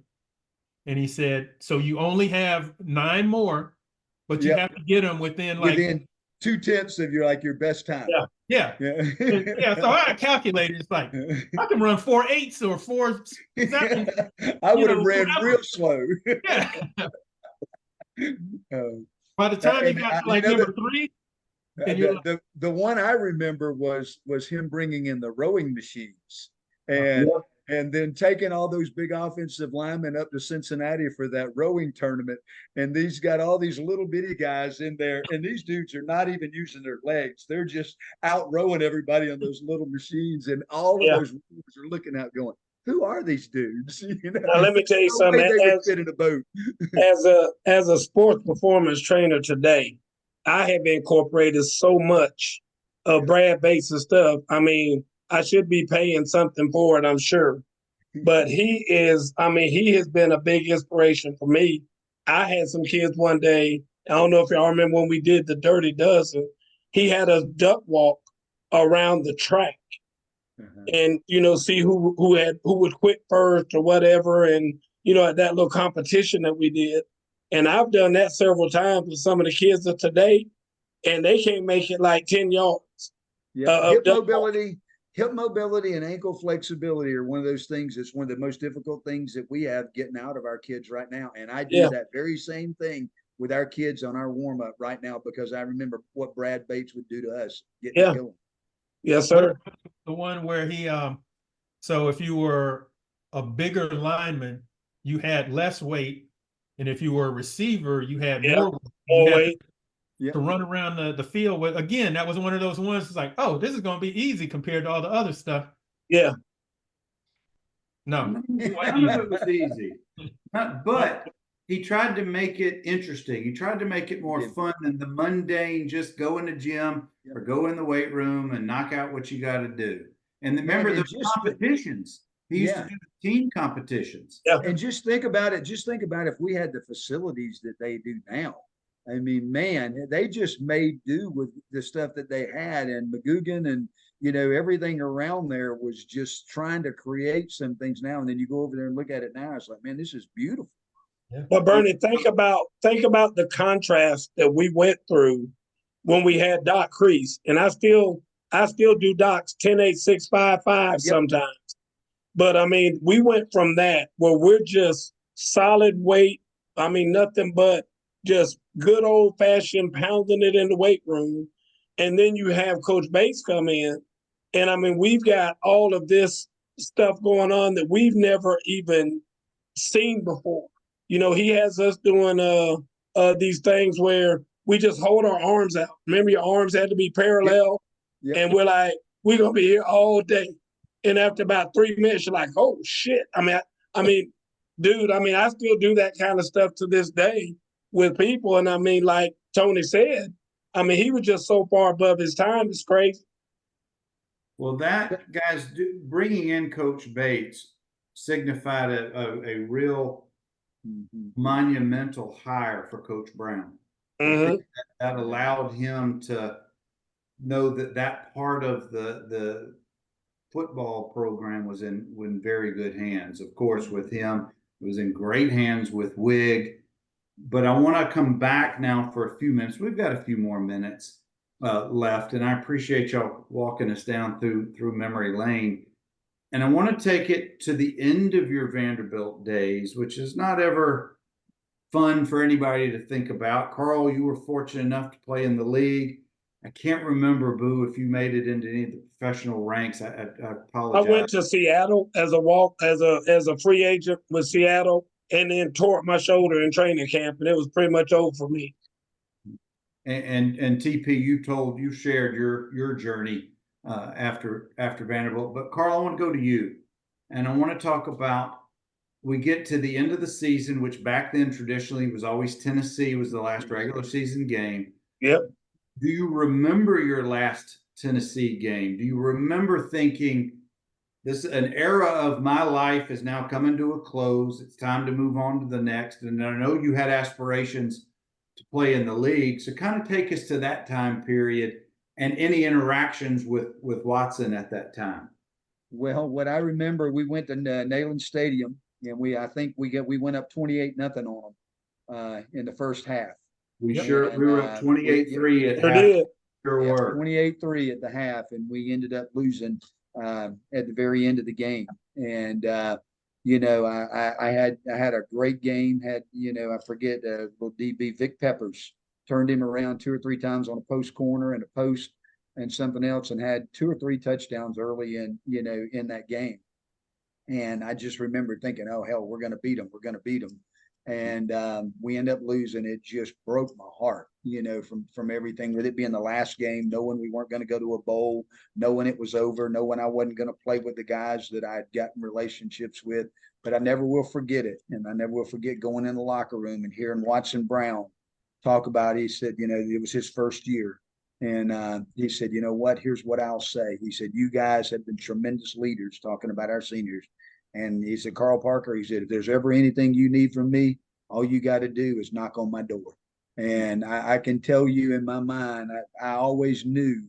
and he said, so you only have 9 more, but you have to get them within 2/10 of your best time. Yeah. So I calculated, it's like I can run 4.8s or 4.7. I would have ran real slow. Yeah. By the time you got to number 3, the one I remember was him bringing in the rowing machines, and then taking all those big offensive linemen up to Cincinnati for that rowing tournament. And these got all these little bitty guys in there, and these dudes are not even using their legs. They're just out rowing everybody on those little machines. And all of those are looking out going, who are these dudes? Now, let me tell you something. They would fit in a boat. as a sports performance trainer today, I have incorporated so much of Brad Bates' stuff. I mean, I should be paying something for it, I'm sure. But he has been a big inspiration for me. I had some kids one day, I don't know if y'all remember when we did the Dirty Dozen, he had us duck walk around the track and, see who would quit first or whatever. And, at that little competition that we did. And I've done that several times with some of the kids of today, and they can't make it like 10 yards. Hip mobility and ankle flexibility are one of those things. It's one of the most difficult things that we have getting out of our kids right now. And I do that very same thing with our kids on our warm up right now, because I remember what Brad Bates would do to us getting it going. Yes, sir. The one where he, so if you were a bigger lineman, you had less weight. And if you were a receiver, you had more weight. To run around the field with. Again, that was one of those ones. It's like, oh, this is going to be easy compared to all the other stuff. Yeah. No, none of it was easy. But he tried to make it interesting. He tried to make it more fun than the mundane. Just go in the gym or go in the weight room and knock out what you got to do. And remember the competitions. He used to do the team competitions. Yeah. And just think about it. Just think about if we had the facilities that they do now. I mean, man, they just made do with the stuff that they had, and McGugan and, everything around there was just trying to create some things now. And then you go over there and look at it now. It's like, man, this is beautiful. Yeah. But Bernie, think about the contrast that we went through when we had Doc Crease. And I still I still do docs 10-8-6-5-5 sometimes. But I mean, we went from that where we're just solid weight. I mean, nothing but just good old fashioned pounding it in the weight room. And then you have Coach Bates come in. And I mean, we've got all of this stuff going on that we've never even seen before. You know, he has us doing these things where we just hold our arms out. Remember, your arms had to be parallel. Yep. And we're like, we're gonna be here all day. And after about 3 minutes, you're like, oh shit. I mean, dude, I mean, I still do that kind of stuff to this day with people. And I mean, like Tony said, I mean, he was just so far above his time. It's crazy. Well, that, guys, bringing in Coach Bates signified a real monumental hire for Coach Brown. I think that allowed him to know that part of the football program was in very good hands. Of course, with him, it was in great hands with Wig. But I want to come back now for a few minutes. We've got a few more minutes left, and I appreciate y'all walking us down through memory lane. And I want to take it to the end of your Vanderbilt days, which is not ever fun for anybody to think about. Carl, you were fortunate enough to play in the league. I can't remember, Boo, if you made it into any of the professional ranks. I apologize. I went to Seattle as a free agent with Seattle, and then tore up my shoulder in training camp, and it was pretty much over for me. And TP, you shared your journey after Vanderbilt. But Carl, I want to go to you, and I want to talk about. We get to the end of the season, which back then traditionally was always Tennessee was the last regular season game. Yep. Do you remember your last Tennessee game? Do you remember thinking, an era of my life is now coming to a close. It's time to move on to the next. And I know you had aspirations to play in the league. So kind of take us to that time period and any interactions with Watson at that time. Well, what I remember, we went to Neyland Stadium, and I think we went up 28-0 on them in the first half. We were up 28-3 at half. Sure were 28-3 at the half, and we ended up losing at the very end of the game. And you know, I had a great game. Had, you know, I forget little DB Vic Peppers turned him around 2 or 3 times on a post corner and a post and something else, and had 2 or 3 touchdowns early in that game. And I just remember thinking, oh hell, we're going to beat them. We're going to beat them. And we end up losing. It just broke my heart, you know, from everything, with it being the last game, knowing we weren't going to go to a bowl, knowing it was over, knowing I wasn't going to play with the guys that I had gotten relationships with. But I never will forget it. And I never will forget going in the locker room and hearing Watson Brown talk about it. He said, you know, it was his first year. And he said, you know what, here's what I'll say. He said, you guys have been tremendous leaders, talking about our seniors. And he said, Carl Parker, he said, if there's ever anything you need from me, all you got to do is knock on my door. And I can tell you in my mind, I always knew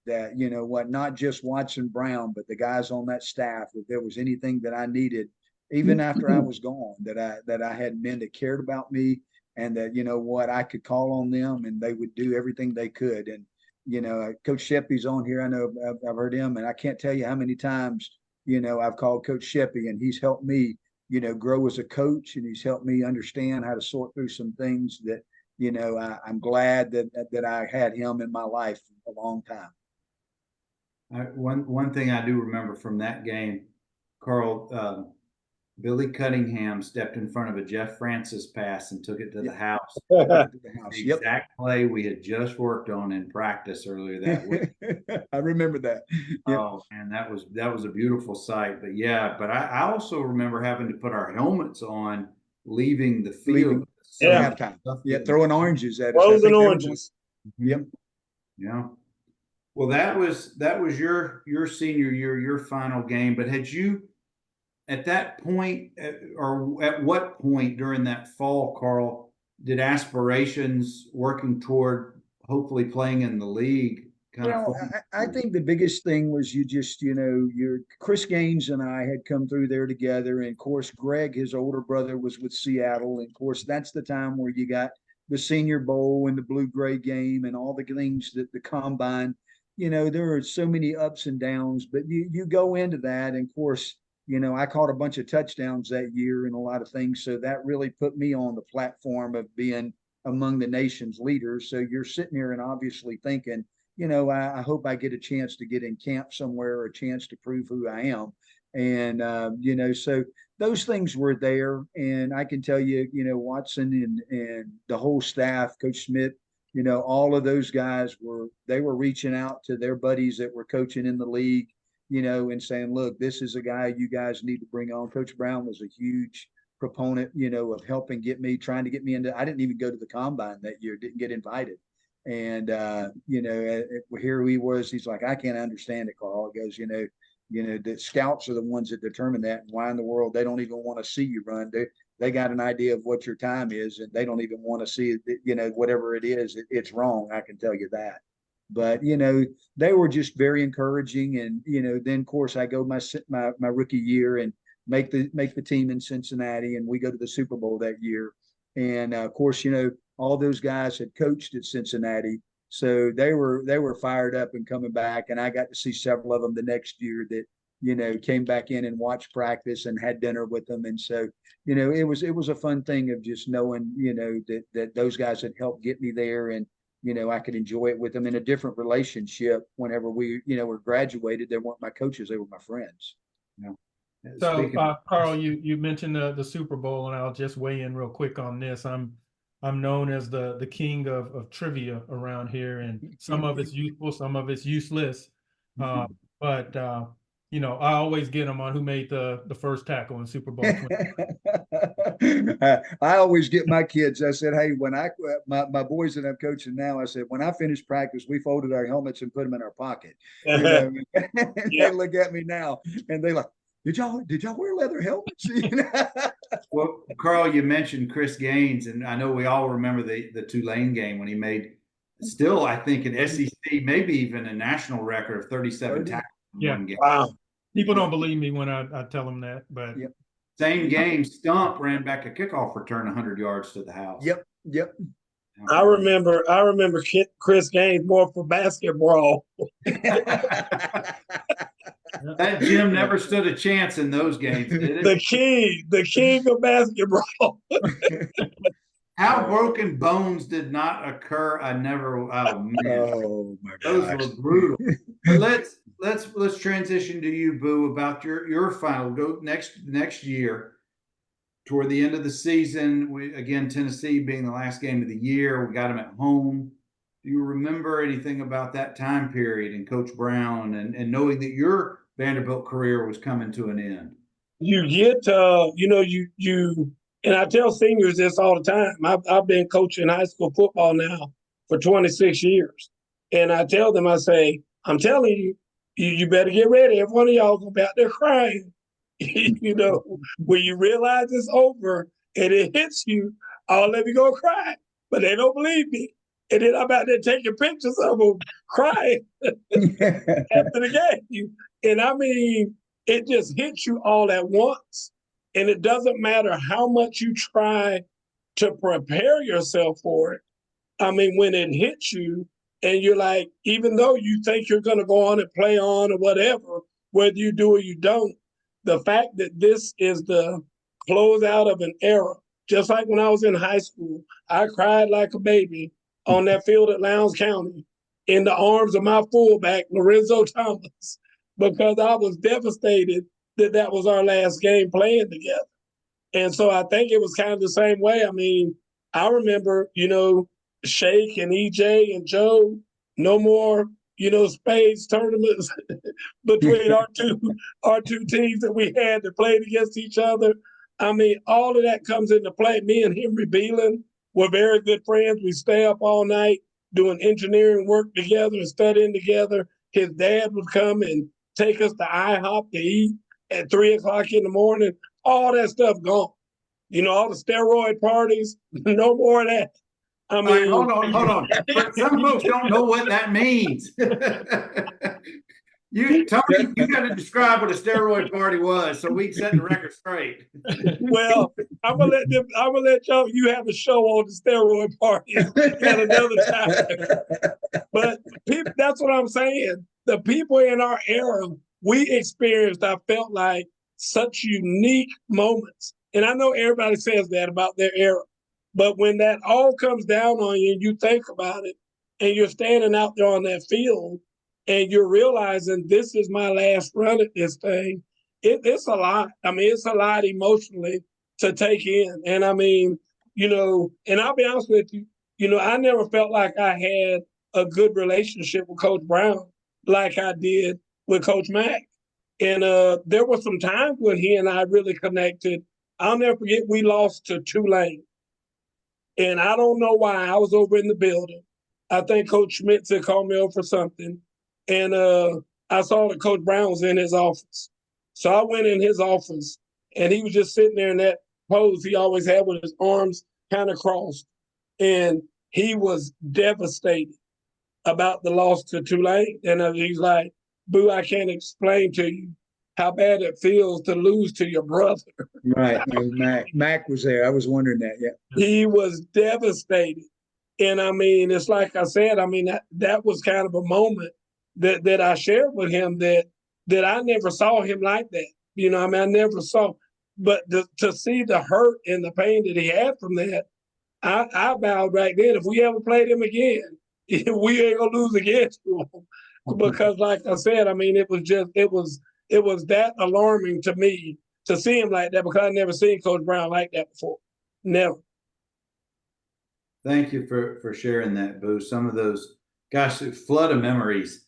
that, you know what, not just Watson Brown, but the guys on that staff, if there was anything that I needed, even after I was gone, that I had men that cared about me, and that, you know what, I could call on them and they would do everything they could. And, you know, Coach Sheppy's on here. I know I've heard him, and I can't tell you how many times, you know, I've called Coach Sheppy, and he's helped me, you know, grow as a coach, and he's helped me understand how to sort through some things that, you know, I'm glad that I had him in my life a long time. One thing I do remember from that game, Carl, Billy Cunningham stepped in front of a Jeff Francis pass and took it to the house. The exact play we had just worked on in practice earlier that week. I remember that. Yep. Oh, and that was a beautiful sight. But yeah, but I also remember having to put our helmets on leaving the field. Halftime. Yeah, throwing oranges at us. Frozen oranges. Yep. Yeah. Well, that was your senior year, your final game. But had you, at that point, or at what point during that fall, Carl, did aspirations working toward hopefully playing in the league kind of? I think the biggest thing was your Chris Gaines and I had come through there together. And of course, Greg, his older brother, was with Seattle. And of course, that's the time where you got the Senior Bowl and the Blue-Gray game and all the things that the combine. there are so many ups and downs, but you go into that, and of course, I caught a bunch of touchdowns that year and a lot of things. So that really put me on the platform of being among the nation's leaders. So you're sitting here and obviously thinking, I hope I get a chance to get in camp somewhere, or a chance to prove who I am. And, so those things were there. And I can tell you, Watson and the whole staff, Coach Smith, all of those guys were reaching out to their buddies that were coaching in the league, and saying, look, this is a guy you guys need to bring on. Coach Brown was a huge proponent, of helping trying to get me into, I didn't even go to the combine that year, didn't get invited. And, here he was, he's like, I can't understand it, Carl. He goes, the scouts are the ones that determine that. And why in the world they don't even want to see you run? They got an idea of what your time is, and they don't even want to see it, whatever it is, it's wrong. I can tell you that. But, they were just very encouraging. And, then of course I go my rookie year and make the team in Cincinnati, and we go to the Super Bowl that year. And of course, all those guys had coached at Cincinnati. So they were fired up and coming back. And I got to see several of them the next year that, came back in and watched practice and had dinner with them. And so, it was a fun thing of just knowing, that those guys had helped get me there, and, I could enjoy it with them in a different relationship. Whenever we, were graduated, they weren't my coaches, they were my friends. So, Carl, you mentioned the Super Bowl, and I'll just weigh in real quick on this. I'm known as the king of trivia around here, and some of it's useful, some of it's useless. But I always get them on who made the first tackle in Super Bowl 20. I always get my kids. I said, hey, when my boys that I'm coaching now, I said, when I finish practice, we folded our helmets and put them in our pocket. Yeah. They look at me now and they like, did y'all wear leather helmets? Well, Carl, you mentioned Chris Gaines, and I know we all remember the Tulane game when he made still, I think, an SEC, maybe even a national record of 37 tackles in one game. Wow. People don't believe me when I tell them that, but same game, Stump ran back a kickoff return 100 yards to the house. Yep. I remember Chris Gaines more for basketball. That Jim never stood a chance in those games, did it? The king of basketball. How broken bones did not occur. Oh man. Oh my Those gosh. were brutal. But let's transition to you, Boo, about your final go next year. Toward the end of the season, Tennessee being the last game of the year, we got them at home. Do you remember anything about that time period and Coach Brown and knowing that your Vanderbilt career was coming to an end? You get, and I tell seniors this all the time. I've been coaching high school football now for 26 years. And I tell them, I say, I'm telling you, you better get ready. Every one of y'all gonna be out there crying. When you realize it's over and it hits you, all of you gonna cry. But they don't believe me. And then I'm out there taking pictures of them crying after the game. And I mean, it just hits you all at once. And it doesn't matter how much you try to prepare yourself for it. I mean, when it hits you and you're like, even though you think you're going to go on and play on or whatever, whether you do or you don't, the fact that this is the closeout of an era, just like when I was in high school, I cried like a baby on that field at Lowndes County in the arms of my fullback, Lorenzo Thomas, because I was devastated that was our last game playing together. And so I think it was kind of the same way. I mean, I remember, Shake and EJ and Joe, no more, spades tournaments between our two teams that we had that played against each other. I mean, all of that comes into play. Me and Henry Beelan were very good friends. We stay up all night doing engineering work together and studying together. His dad would come and take us to IHOP to eat at 3 o'clock in the morning. All that stuff gone. All the steroid parties, no more of that. I mean, hold on. Some folks don't know what that means. Tony, you got to describe what a steroid party was so we can set the record straight. Well, I'm gonna let y'all. You have a show on the steroid party at another time. But people, that's what I'm saying. The people in our era, we experienced, I felt like, such unique moments. And I know everybody says that about their era. But when that all comes down on you and you think about it, and you're standing out there on that field, and you're realizing this is my last run at this thing, it's a lot. I mean, it's a lot emotionally to take in. And I mean, and I'll be honest with you, I never felt like I had a good relationship with Coach Brown like I did with Coach Mack. And there were some times when he and I really connected. I'll never forget we lost to Tulane. And I don't know why. I was over in the building. I think Coach Schmitz had called me over for something. And I saw that Coach Brown was in his office. So I went in his office, and he was just sitting there in that pose he always had with his arms kind of crossed. And he was devastated about the loss to Tulane. And he's like, Boo, I can't explain to you how bad it feels to lose to your brother. Right. And Mac was there. I was wondering that. Yeah. He was devastated. And I mean, it's like I said, I mean, that was kind of a moment that I shared with him that I never saw him like that. I mean, I never saw, but to see the hurt and the pain that he had from that, I vowed right then, if we ever played him again, we ain't gonna lose again to him. Because like I said, I mean, it was that alarming to me to see him like that, because I never seen Coach Brown like that before. Never. Thank you for sharing that, Boo. Some of those, gosh, a flood of memories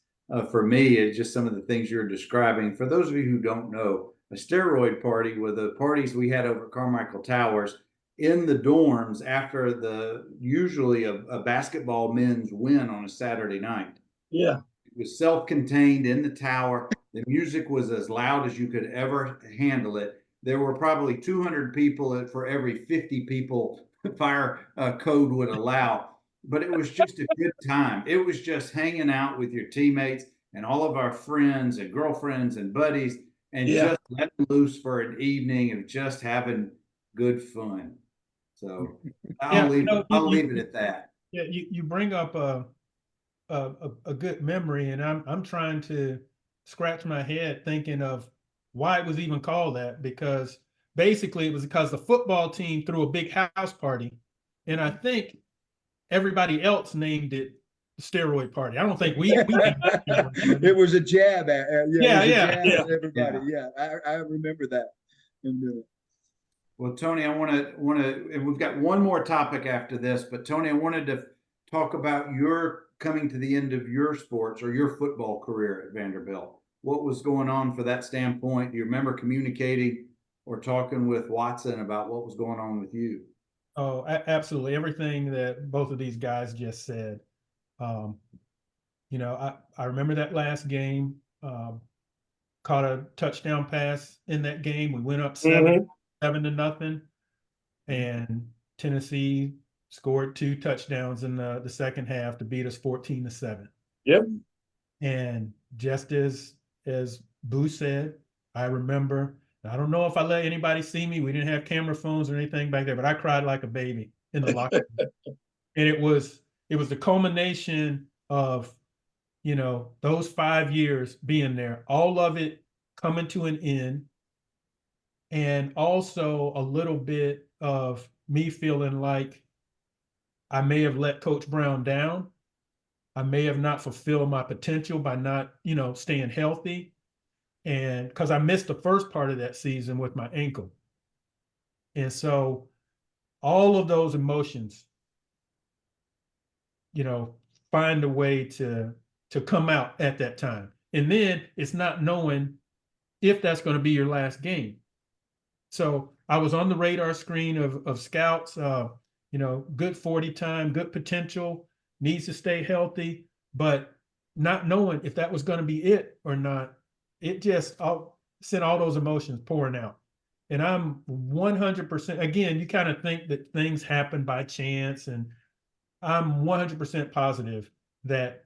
for me. It's just some of the things you're describing. For those of you who don't know, a steroid party were the parties we had over at Carmichael Towers in the dorms after usually a basketball men's win on a Saturday night. Yeah. It was self-contained in the tower. The music was as loud as you could ever handle it. There were probably 200 people for every 50 people fire code would allow. But it was just a good time. It was just hanging out with your teammates and all of our friends and girlfriends and buddies, and just letting loose for an evening of just having good fun. So I'll leave it at that. Yeah, you bring up a good memory, and I'm trying to scratch my head thinking of why it was even called that, because basically it was because the football team threw a big house party, and I think everybody else named it the steroid party. I don't think we it was a jab at everybody. Yeah. I remember that. Well, Tony, I want to, and we've got one more topic after this, but Tony, I wanted to talk about your coming to the end of your sports or your football career at Vanderbilt. What was going on for that standpoint? Do you remember communicating or talking with Watson about what was going on with you? Oh, absolutely. Everything that both of these guys just said. I remember that last game, caught a touchdown pass in that game. We went up 7-0, and Tennessee scored 2 touchdowns in the second half to beat us 14-7. Yep. And just as Boo said, I remember, I don't know if I let anybody see me. We didn't have camera phones or anything back there, but I cried like a baby in the locker room. And it was the culmination of, those 5 years being there, all of it coming to an end. And also a little bit of me feeling like I may have let Coach Brown down. I may have not fulfilled my potential by not, staying healthy. And because I missed the first part of that season with my ankle. And so all of those emotions, find a way to come out at that time. And then it's not knowing if that's going to be your last game. So I was on the radar screen of scouts, good 40 time, good potential, needs to stay healthy, but not knowing if that was going to be it or not. It just sent all those emotions pouring out. And I'm 100%, again, you kind of think that things happen by chance, and I'm 100% positive that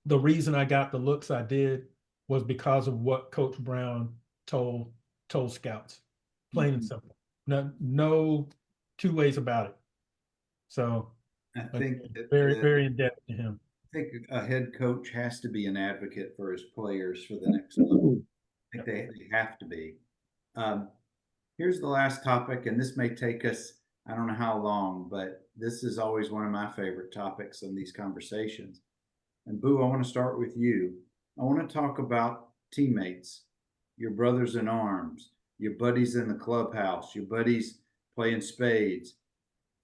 the reason I got the looks I did was because of what Coach Brown told scouts, plain and simple. No two ways about it. So I think that, very indebted to him. I think a head coach has to be an advocate for his players for the next level. I think they have to be. Here's the last topic, and this may take us, I don't know how long, but this is always one of my favorite topics in these conversations. And Boo, I want to start with you. I want to talk about teammates, your brothers in arms, your buddies in the clubhouse, your buddies playing spades.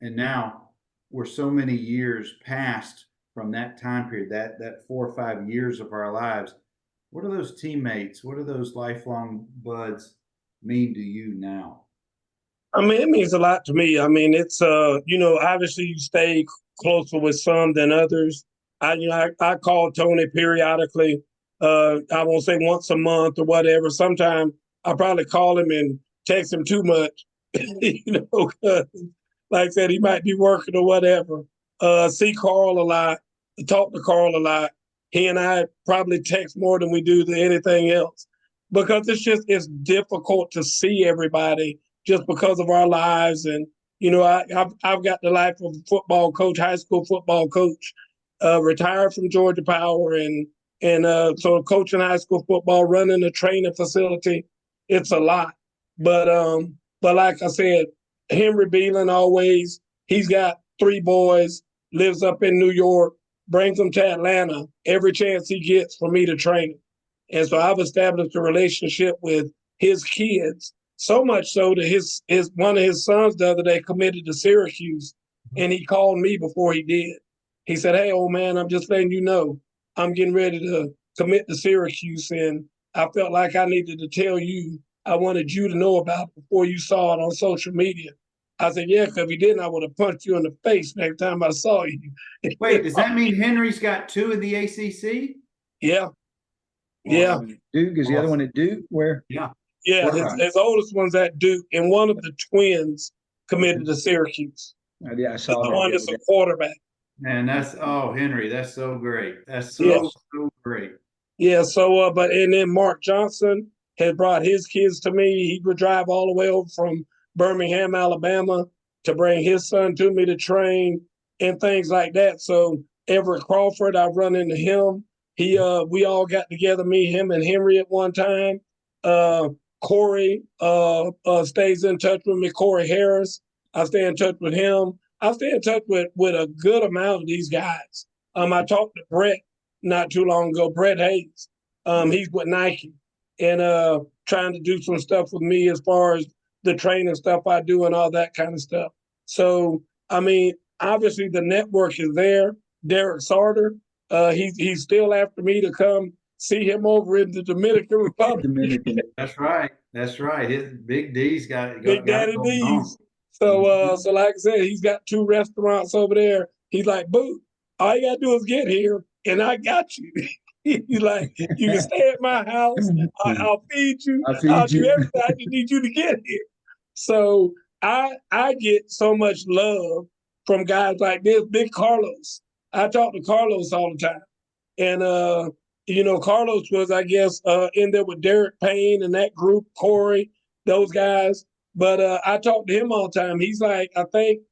And now we're so many years past from that time period, that 4 or 5 years of our lives. What do those teammates, what do those lifelong buds mean to you now? I mean, it means a lot to me. I mean, it's obviously you stay closer with some than others. I call Tony periodically. I won't say once a month or whatever. Sometimes I probably call him and text him too much, 'cause like I said, he might be working or whatever. See Carl a lot, talk to Carl a lot. He and I probably text more than we do than anything else because it's difficult to see everybody just because of our lives. And I've got the life of a football coach, high school football coach, retired from Georgia Power, and so coaching high school football, running a training facility, it's a lot. But like I said, Henry Beelan always, he's got 3 boys, lives up in New York, brings them to Atlanta every chance he gets for me to train them. And so I've established a relationship with his kids, so much so that his one of his sons the other day committed to Syracuse, and he called me before he did. He said, "Hey, old man, I'm just letting you know I'm getting ready to commit to Syracuse, and I felt like I needed to tell you. I wanted you to know about it before you saw it on social media." I said, "Yeah, because if you didn't, I would have punched you in the face next time I saw you." Wait, does that mean Henry's got 2 in the ACC? Yeah, yeah, Duke is the other one at Duke. Where? Yeah. yeah. Wow. His oldest one's at Duke, and one of the twins committed to Syracuse. Yeah, I saw The that. one that's a quarterback. Man, Henry, that's so great. That's so, Yeah. so great. Yeah, so and then Mark Johnson had brought his kids to me. He would drive all the way over from Birmingham, Alabama, to bring his son to me to train and things like that. So Everett Crawford, I've run into him. We all got together, me, him, and Henry at one time. Corey stays in touch with me. Corey Harris, I stay in touch with him. I stay in touch with a good amount of these guys. I talked to Brett not too long ago, Brett Hayes. He's with Nike and trying to do some stuff with me as far as the training stuff I do and all that kind of stuff. So, I mean, obviously the network is there. Derek Sarter, he's still after me to come see him over in the Dominican Republic. That's right. That's right. His Big D's got Big Daddy D's. So, so like I said, he's got 2 restaurants over there. He's like, "Boo, all you gotta do is get here, and I got you." He's like, "You can stay at my house. I'll feed you. I'll do everything. I just need you to get here." So I get so much love from guys like this. Big Carlos. I talk to Carlos all the time, and Carlos was, I guess, in there with Derek Payne and that group, Corey, those guys. But I talk to him all the time. He's like, I think,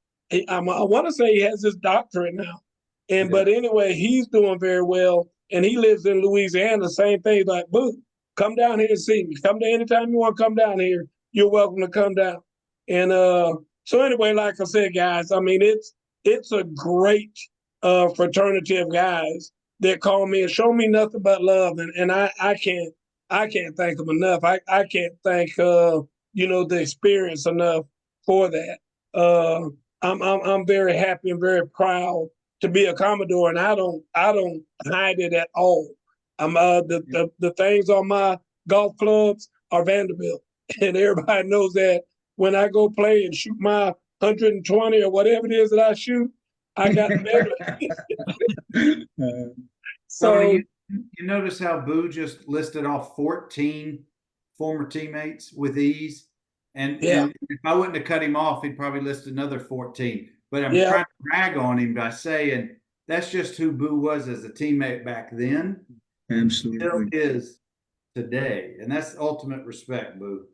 I want to say he has his doctorate now. But anyway, he's doing very well. And he lives in Louisiana. Same thing. He's like, "Boo, come down here and see me. Come to anytime you want to come down here. You're welcome to come down." And so anyway, like I said, guys, I mean, it's a great fraternity of guys that call me and show me nothing but love. And I can't thank them enough. I can't thank the experience enough for that. I'm very happy and very proud to be a Commodore, and I don't hide it at all. I'm the things on my golf clubs are Vanderbilt, and everybody knows that when I go play and shoot my 120 or whatever it is that I shoot, I got better. So you notice how Boo just listed off 14 former teammates with ease? And if I wouldn't have cut him off, he'd probably list another 14. But I'm trying to brag on him by saying that's just who Boo was as a teammate back then. Absolutely. Still is today. And that's ultimate respect, Boo.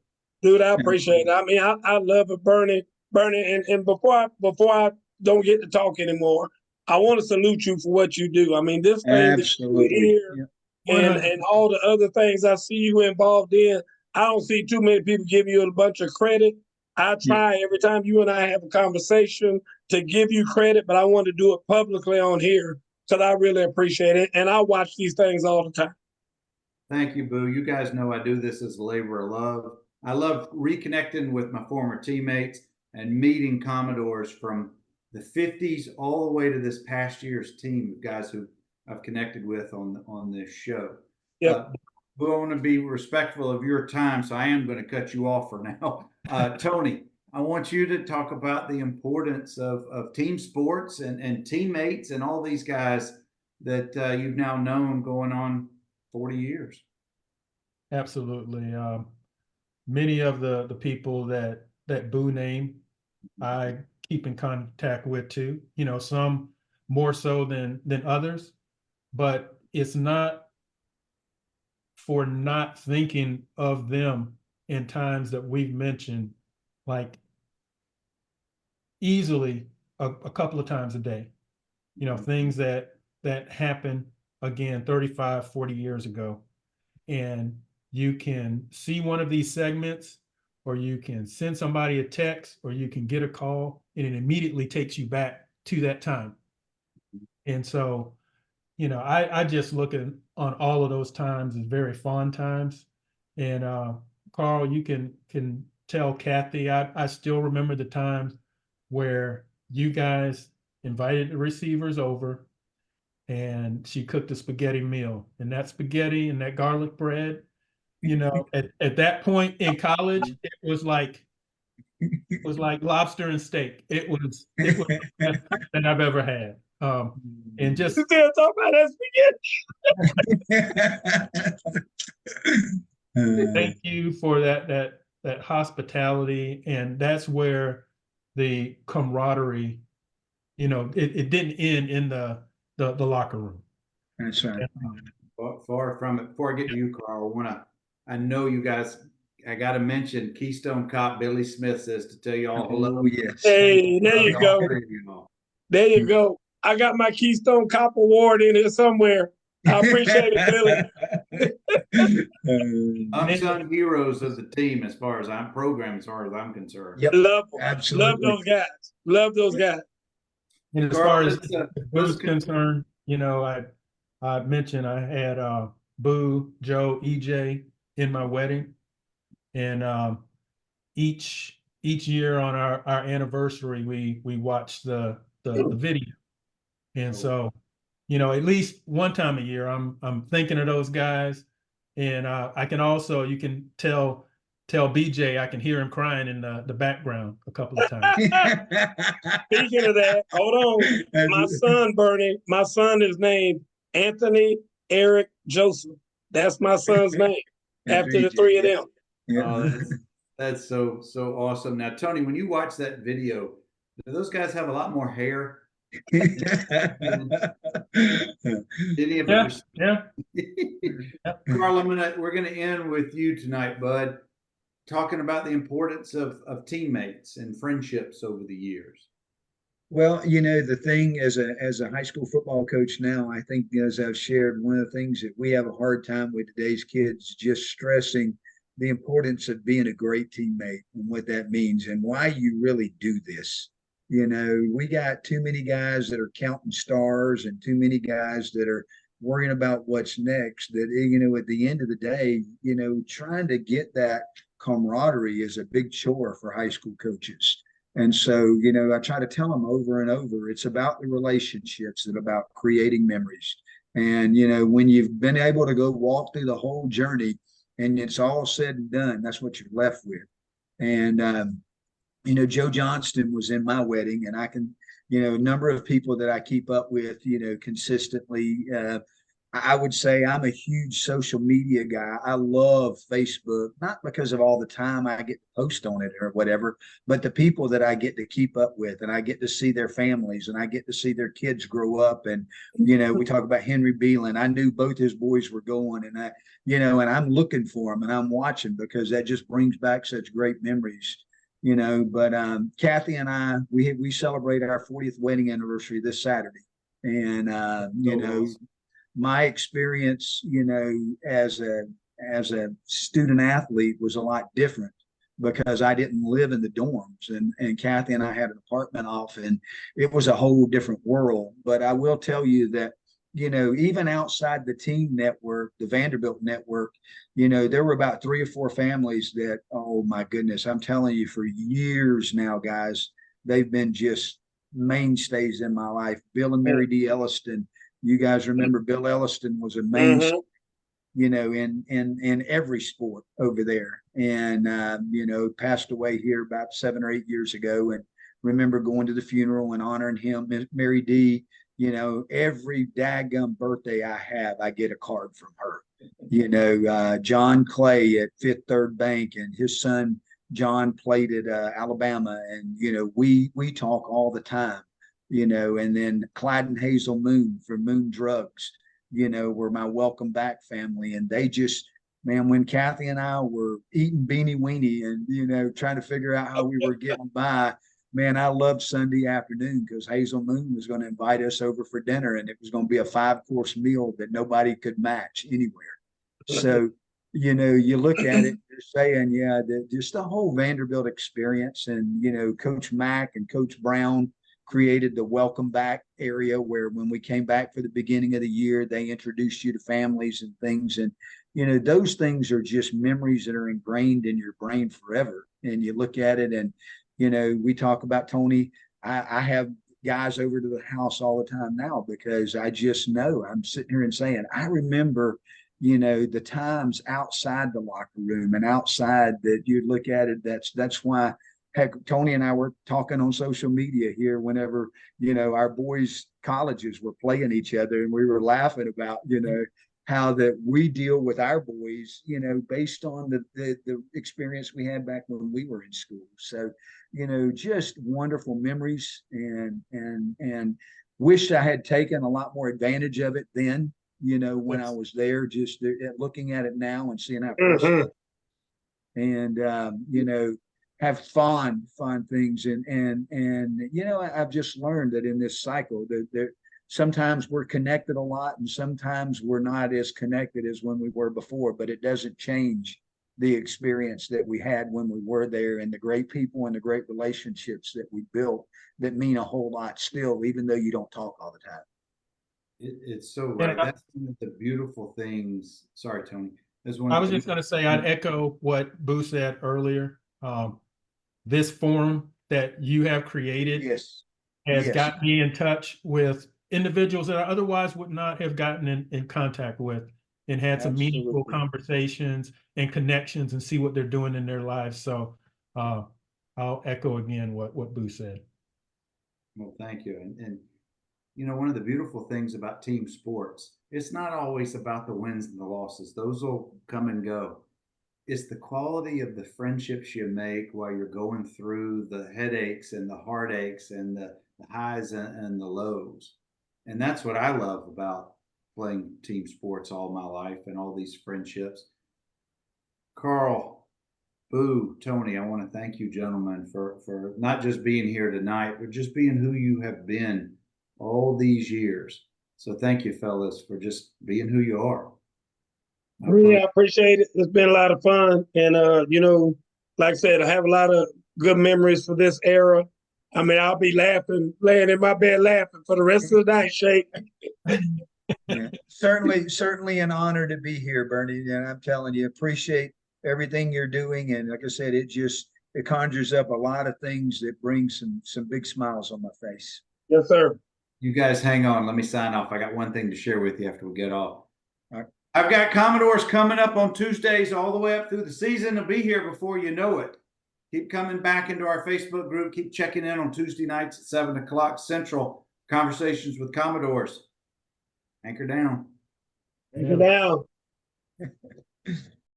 Dude, I appreciate it. I mean, I love it, Bernie. Bernie, and before I don't get to talk anymore, I want to salute you for what you do. I mean, this thing that you do Absolutely. here and all the other things I see you involved in, I don't see too many people give you a bunch of credit. I try every time you and I have a conversation to give you credit, but I want to do it publicly on here because I really appreciate it. And I watch these things all the time. Thank you, Boo. You guys know I do this as a labor of love. I love reconnecting with my former teammates and meeting Commodores from the 50s all the way to this past year's team of guys who I've connected with on this show. Yep. Boo, I want to be respectful of your time, so I am going to cut you off for now. Tony, I want you to talk about the importance of team sports and teammates and all these guys that you've now known going on 40 years. Absolutely. Many of the people that Boo named, I keep in contact with too. You know, some more so than others, but it's not for not thinking of them in times that we've mentioned, like easily a couple of times a day. You know, things that happen again 35, 40 years ago. And you can see one of these segments, or you can send somebody a text, or you can get a call, and it immediately takes you back to that time. And so, you know, I just look at on all of those times as very fond times. And Carl, you can tell Kathy, I still remember the times where you guys invited the receivers over and she cooked a spaghetti meal, and that spaghetti and that garlic bread, you know, at that point in college, it was like lobster and steak. It was the best that I've ever had. And just You still talk about that spaghetti? thank you for that hospitality, and that's where the camaraderie, you know, it didn't end in the locker room. That's right. Far from it. Before I get to you, Carl, I know you guys, I got to mention Keystone Cop Billy Smith says to tell you all hello. Oh, yes. Hey, there you go. There you go. I got my Keystone Cop Award in here somewhere. I appreciate it, Billy. Unsung heroes of the team as far as I'm concerned. Yep, Love them. absolutely. Love those guys. Love those guys. And as Carl, far as let's Boo's concerned, you know, I mentioned I had Boo, Joe, EJ in my wedding, and each year on our anniversary, we watch the video, and so, you know, at least one time a year, I'm thinking of those guys, and I can also, you can tell BJ, I can hear him crying in the background a couple of times. Speaking of that, hold on. My son, Bernie, my son is named Anthony Eric Joseph. That's my son's name after the three of them. Oh, that's so awesome. Now, Tony, when you watch that video, do those guys have a lot more hair? Any of it? Yeah. Carl, we're gonna end with you tonight, bud, talking about the importance of teammates and friendships over the years. Well, you know, the thing as a high school football coach now, I think, as I've shared, one of the things that we have a hard time with today's kids, just stressing the importance of being a great teammate and what that means and why you really do this. You know, we got too many guys that are counting stars and too many guys that are worrying about what's next, that, you know, at the end of the day, you know, trying to get that camaraderie is a big chore for high school coaches. And so, you know, I try to tell them over and over, it's about the relationships and about creating memories. And, you know, when you've been able to go walk through the whole journey and it's all said and done, that's what you're left with. And, you know, Joe Johnston was in my wedding, and I can, you know, a number of people that I keep up with, you know, consistently. I would say I'm a huge social media guy. I love Facebook, not because of all the time I get to post on it or whatever, but the people that I get to keep up with, and I get to see their families, and I get to see their kids grow up. And, we talk about Henry Beelan. I knew both his boys were going, and and I'm looking for them and I'm watching because that just brings back such great memories. But Kathy and I, we celebrate our 40th wedding anniversary this Saturday. And, Awesome. my experience, as a student athlete was a lot different because I didn't live in the dorms, and Kathy and I had an apartment off, and it was a whole different world. But I will tell you that, even outside the team network, the Vanderbilt network, there were about 3 or 4 families that, oh my goodness, I'm telling you, for years now, guys, they've been just mainstays in my life. Bill and Mary D. Elliston. You guys remember Bill Elliston was a mainstay, in every sport over there, and passed away here about 7 or 8 years ago. And remember going to the funeral and honoring him. Mary D. Every daggum birthday I have, I get a card from her. John Clay at Fifth Third Bank, and his son John played at Alabama, and we talk all the time. And then Clyde and Hazel Moon from Moon Drugs, were my welcome back family. And they just, man, when Kathy and I were eating beanie weenie and, trying to figure out how we were getting by, man, I loved Sunday afternoon because Hazel Moon was going to invite us over for dinner, and it was going to be a 5-course meal that nobody could match anywhere. So, you look at it, you're saying, yeah, just the whole Vanderbilt experience. And, Coach Mack and Coach Brown created the welcome back area where when we came back for the beginning of the year, they introduced you to families and things. And, those things are just memories that are ingrained in your brain forever. And you look at it and, we talk about Tony. I have guys over to the house all the time now because I just know I'm sitting here and saying, I remember, the times outside the locker room and outside that you'd look at it. That's why, heck, Tony and I were talking on social media here whenever, our boys' colleges were playing each other, and we were laughing about, how that we deal with our boys, based on the experience we had back when we were in school. So, just wonderful memories, and wish I had taken a lot more advantage of it then, when I was there, just looking at it now and seeing how precious and, have fun things. And I've just learned that in this cycle that sometimes we're connected a lot and sometimes we're not as connected as when we were before, but it doesn't change the experience that we had when we were there, and the great people and the great relationships that we built that mean a whole lot still, even though you don't talk all the time. It's so right. That's one of the beautiful things. Sorry, Tony. That's one I of was the just going to say, I'd echo what Boo said earlier. This forum that you have created Yes. has Yes. got me in touch with individuals that I otherwise would not have gotten in contact with, and had some meaningful Absolutely. conversations and connections and see what they're doing in their lives. So I'll echo again what Boo said. Well, thank you. And one of the beautiful things about team sports, it's not always about the wins and the losses. Those will come and go. It's the quality of the friendships you make while you're going through the headaches and the heartaches and the highs and the lows. And that's what I love about playing team sports all my life and all these friendships. Carl, Boo, Tony, I want to thank you, gentlemen, for not just being here tonight, but just being who you have been all these years. So thank you, fellas, for just being who you are. Yeah, I appreciate it. It's been a lot of fun. And, like I said, I have a lot of good memories for this era. I mean, I'll be laughing, laying in my bed laughing for the rest of the night, Shake. Yeah. Certainly an honor to be here, Bernie. And I'm telling you, appreciate everything you're doing. And like I said, it conjures up a lot of things that bring some big smiles on my face. Yes, sir. You guys hang on. Let me sign off. I got one thing to share with you after we get off. All right. I've got Commodores coming up on Tuesdays all the way up through the season. They'll be here before you know it. Keep coming back into our Facebook group. Keep checking in on Tuesday nights at 7 o'clock Central. Conversations with Commodores. Anchor down. Take it down.